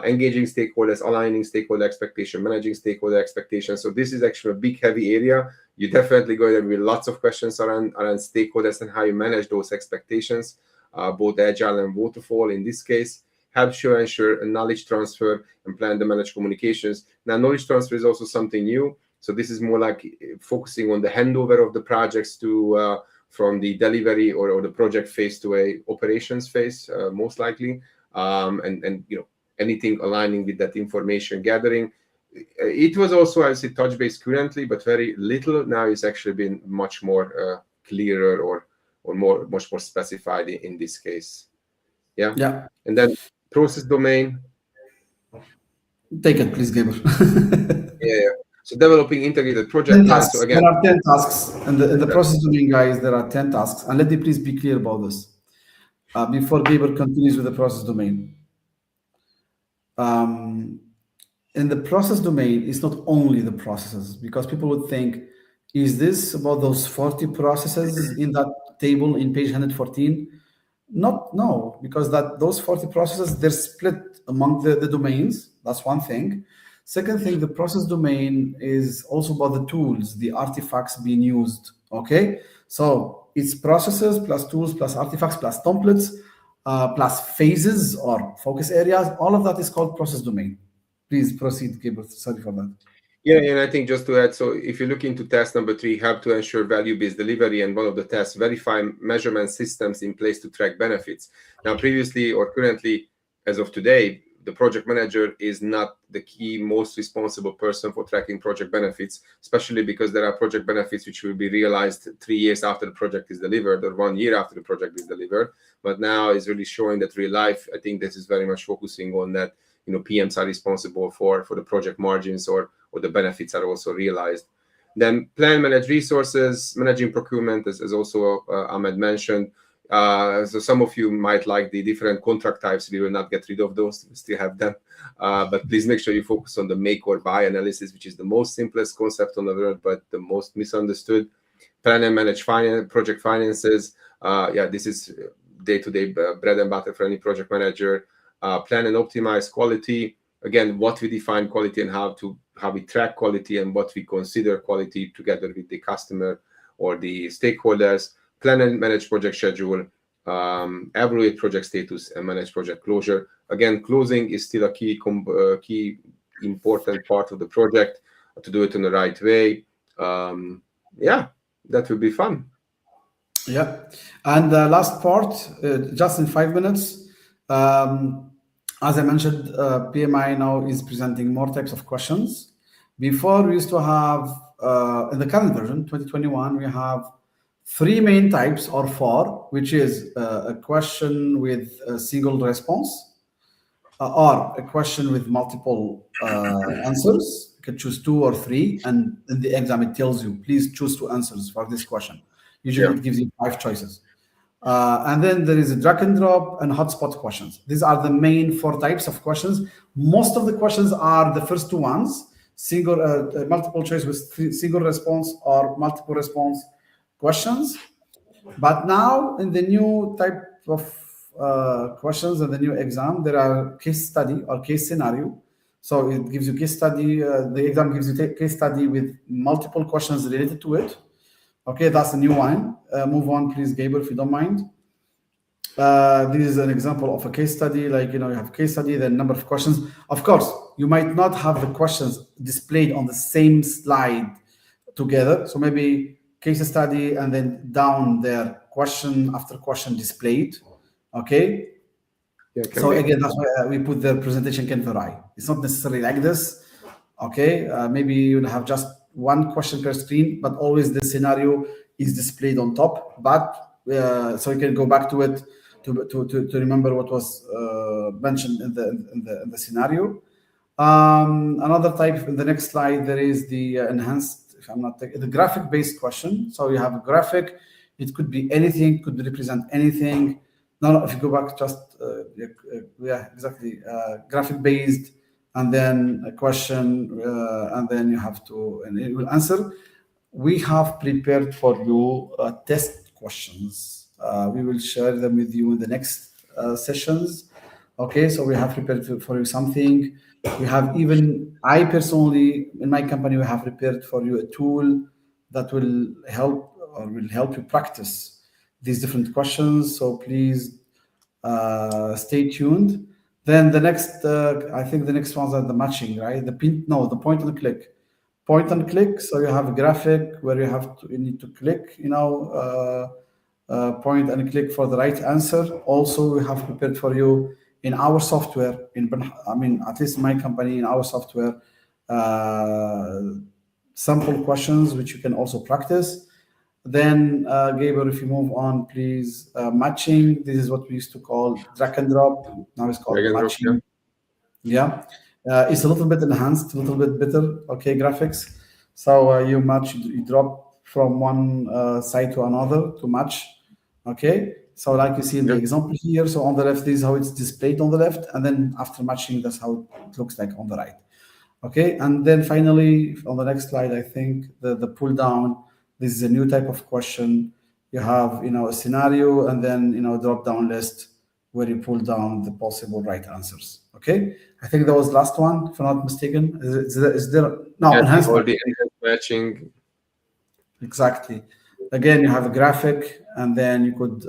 Engaging stakeholders, aligning stakeholder expectation, managing stakeholder expectations. So this is actually a big, heavy area. You definitely go there with lots of questions around stakeholders and how you manage those expectations, both agile and waterfall in this case. Helps you ensure a knowledge transfer and plan the managed communications. Now, knowledge transfer is also something new. So this is more like focusing on the handover of the projects to from the delivery or the project phase to a operations phase, most likely, and anything aligning with that information gathering. It was also, I would say, touch base currently, but very little. Now it's actually been much more clearer or much more specified in this case. Yeah. And then process domain. Take it, please, Gaber. Yeah. So developing integrated project plans. So again, there are 10 tasks in the process domain, guys. There are 10 tasks, and let me please be clear about this before Gaber continues with the process domain. In the process domain, it's not only the processes, because people would think, is this about those 40 processes in that table in page 114? No, because those 40 processes, they're split among the domains. That's one thing. Second thing, the process domain is also about the tools, the artifacts being used. Okay, so it's processes plus tools plus artifacts plus templates plus phases or focus areas. All of that is called process domain. Please proceed, Gabriel. Sorry for that. Yeah, and I think just to add, so if you look into task number 3, help to ensure value-based delivery, and one of the tasks, verify measurement systems in place to track benefits. Now, previously or currently, as of today, the project manager is not the key, most responsible person for tracking project benefits, especially because there are project benefits which will be realized 3 years after the project is delivered or 1 year after the project is delivered. But now it's really showing that real life, I think this is very much focusing on that, PMs are responsible for the project margins or the benefits are also realized. Then plan, manage resources, managing procurement, as also Ahmed mentioned. So some of you might like the different contract types. We will not get rid of those. We still have them. But please make sure you focus on the make or buy analysis, which is the most simplest concept on the world, but the most misunderstood. Plan and manage project finances. Yeah, this is day-to-day bread and butter for any project manager. Plan and optimize quality. Again, what we define quality and how we track quality and what we consider quality together with the customer or the stakeholders. Plan and manage project schedule, evaluate project status, and manage project closure. Again, closing is still a key important part of the project, to do it in the right way. Yeah, that will be fun. Yeah. And the last part, just in 5 minutes. As I mentioned, PMI now is presenting more types of questions. Before, we used to have, in the current version, 2021, we have 3 main types or 4, which is a question with a single response, or a question with multiple answers. You can choose 2 or 3, and in the exam it tells you, please choose 2 answers for this question. Usually it gives you 5 choices. And then there is a drag and drop and hotspot questions. These are the main 4 types of questions. Most of the questions are the first 2 ones, multiple choice with single response or multiple response questions. But now in the new type of questions in the new exam, there are case study or case scenario. So it gives you case study. The exam gives you case study with multiple questions related to it. Okay, that's a new one. Move on, please, Gabriel, if you don't mind. This is an example of a case study. Like, you have case study, then number of questions. Of course, you might not have the questions displayed on the same slide together. So maybe case study and then down there, question after question displayed. Okay. Yeah, so again, that's why we put the presentation can vary. It's not necessarily like this. Okay. Maybe you'll have just 1 question per screen, but always the scenario is displayed on top. But so you can go back to it to remember what was mentioned in the scenario. Another type in the next slide, there is the enhanced, if I'm not the graphic-based question. So you have a graphic. It could be anything, could represent anything. No, if you go back, just yeah, exactly, graphic-based. And then a question, and then you have to, and it will answer. We have prepared for you test questions. We will share them with you in the next sessions. Okay, so we have prepared for you something. We have I personally, in my company, we have prepared for you a tool that will help you practice these different questions. So please stay tuned. Then the next, I think the next ones are the matching, right? The point and click. Point and click. So you have a graphic where you need to click, point and click for the right answer. Also, we have prepared for you in our software. At least in my company, in our software, sample questions which you can also practice. Then, Gabriel, if you move on, please. Matching. This is what we used to call drag and drop. Now it's called matching. Yeah. It's a little bit enhanced, a little bit better. Okay, graphics. So you drop from one side to another to match. Okay. So like you see in the example here. So on the left, this is how it's displayed on the left. And then after matching, that's how it looks like on the right. Okay. And then finally, on the next slide, I think the pull down. This is a new type of question. You have, a scenario and then, drop down list where you pull down the possible right answers. Okay. I think that was the last one, if I'm not mistaken. Is there no enhanced matching? Exactly. Again, you have a graphic, and then you could,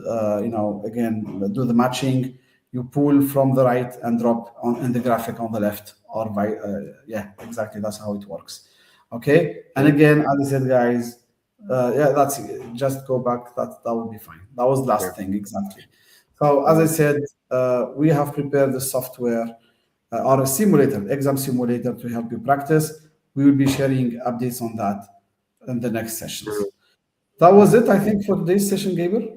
again, do the matching. You pull from the right and drop in the graphic on the left, or by, yeah, exactly. That's how it works. Okay. And again, as I said, guys, yeah, that's it. Just go back. That would be fine. That was the last thing, exactly. So as I said, we have prepared the software or a simulator, exam simulator, to help you practice. We will be sharing updates on that in the next sessions. That was it, I think, for today's session, Gabriel.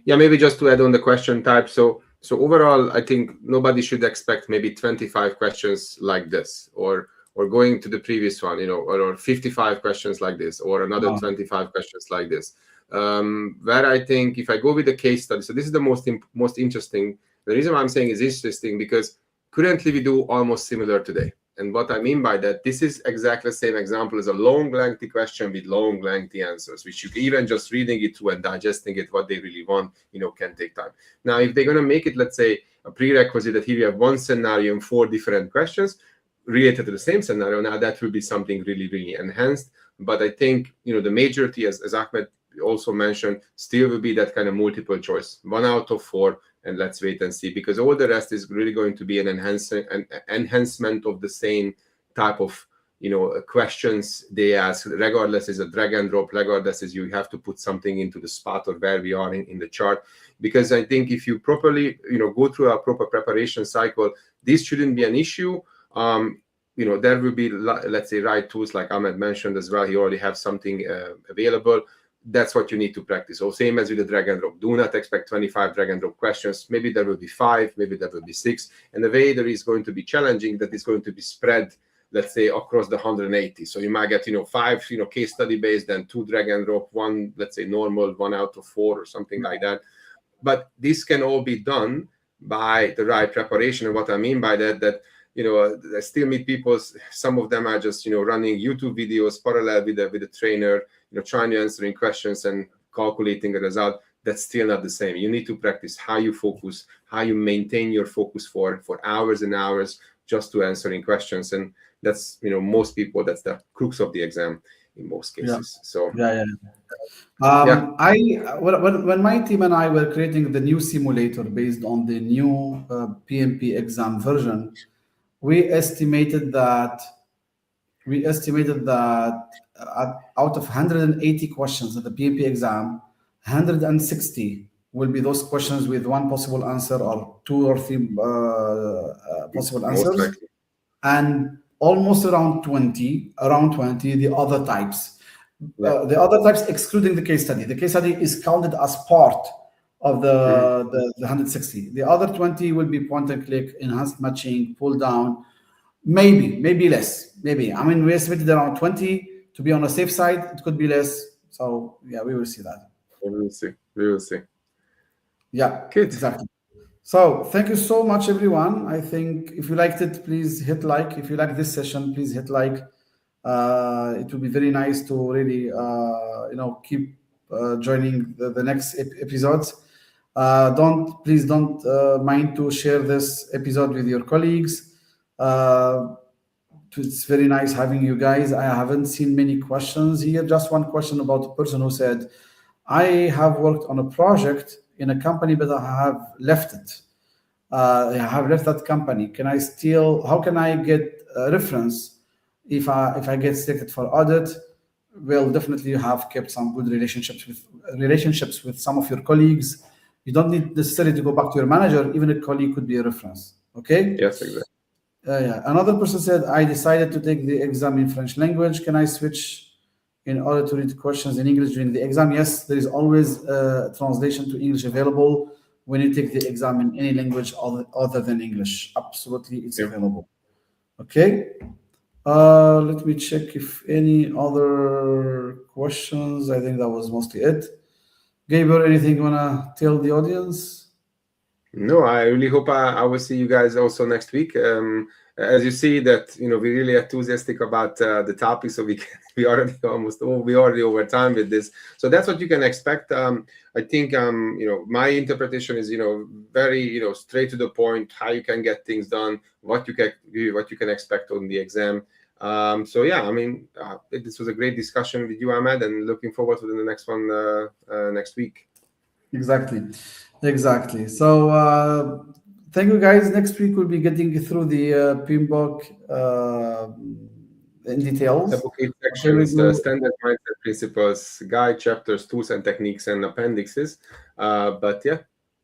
Yeah, maybe just to add on the question type. So overall, I think nobody should expect maybe 25 questions like this, or going to the previous one, or 55 questions like this, or another 25 questions like this. where I think if I go with the case study, so this is the most interesting. The reason why I'm saying is interesting because currently we do almost similar today. And what I mean by that, this is exactly the same example as a long, lengthy question with long, lengthy answers, which you even just reading it through and digesting it, what they really want, can take time. Now, if they're going to make it, let's say, a prerequisite that here you have one scenario and 4 different questions related to the same scenario, now that will be something really, really enhanced. But I think, the majority, as Ahmed also mentioned, still will be that kind of multiple choice, 1 out of 4. And let's wait and see, because all the rest is really going to be an enhancement of the same type of questions they ask, regardless is a drag and drop, regardless is you have to put something into the spot or where we are in the chart. Because I think if you properly go through a proper preparation cycle, this shouldn't be an issue. There will be, let's say, right tools like Ahmed mentioned as well. He already have something available. That's what you need to practice. So same as with the drag and drop. Do not expect 25 drag and drop questions. Maybe there will be 5, maybe there will be 6. And the way there is going to be challenging, that is going to be spread, let's say, across the 180. So you might get, 5, case study based, then 2 drag and drop, 1, let's say, normal, 1 out of 4 or something like that. But this can all be done by the right preparation. And what I mean by that, I still meet people, some of them are just, running YouTube videos parallel with the trainer, trying to answering questions and calculating a result. That's still not the same. You need to practice how you focus, how you maintain your focus for hours and hours just to answering questions. And that's, most people, that's the crux of the exam in most cases. Yeah. So Yeah. yeah. When my team and I were creating the new simulator based on the new PMP exam version, we estimated that out of 180 questions at the PMP exam, 160 will be those questions with one possible answer or 2 or 3 possible Most answers, likely. and almost around 20 the other types. Yeah. The other types excluding the case study. The case study is counted as part of the 160. The other 20 will be point and click, enhanced matching, pull down, maybe less. Maybe. I mean, we estimated around 20 to be on the safe side. It could be less. So yeah, we will see that. We will see. Yeah, Good. exactly. So thank you so much, everyone. I think if you liked it, please hit like. If you like this session, please hit like. It will be very nice to really, keep joining the next episodes. Please don't mind to share this episode with your colleagues. It's very nice having you guys. I haven't seen many questions here. Just one question about the person who said, I have worked on a project in a company, but I have left it. I have left that company. How can I get a reference if I get selected for audit? Well, definitely you have kept some good relationships with some of your colleagues. You don't need necessarily to go back to your manager. Even a colleague could be a reference. Okay? Yes, exactly. Yeah. Another person said, I decided to take the exam in French language. Can I switch in order to read questions in English during the exam? Yes, there is always a translation to English available when you take the exam in any language other than English. Absolutely, it's available. Okay. Let me check if any other questions. I think that was mostly it. Gabriel, anything you want to tell the audience? No, I really hope I will see you guys also next week. As you see that, we're really enthusiastic about the topic, so we already over time with this. So that's what you can expect. I think, my interpretation is, very, straight to the point, how you can get things done, what you can expect on the exam. So yeah, I mean, this was a great discussion with you, Ahmed, and looking forward to the next one next week. Exactly. So thank you, guys. Next week we'll be getting through the PMBOK in details. The book 8 sections, standard mindset principles, guide, chapters, tools and techniques, and appendixes. But yeah,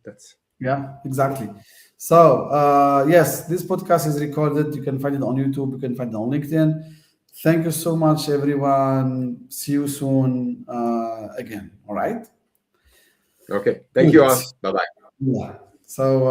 that's... Yeah, exactly. So yes, this podcast is recorded. You can find it on YouTube. You can find it on LinkedIn. Thank you so much, everyone. See you soon again. All right. Okay. Thank you all. Bye-bye. Yeah. So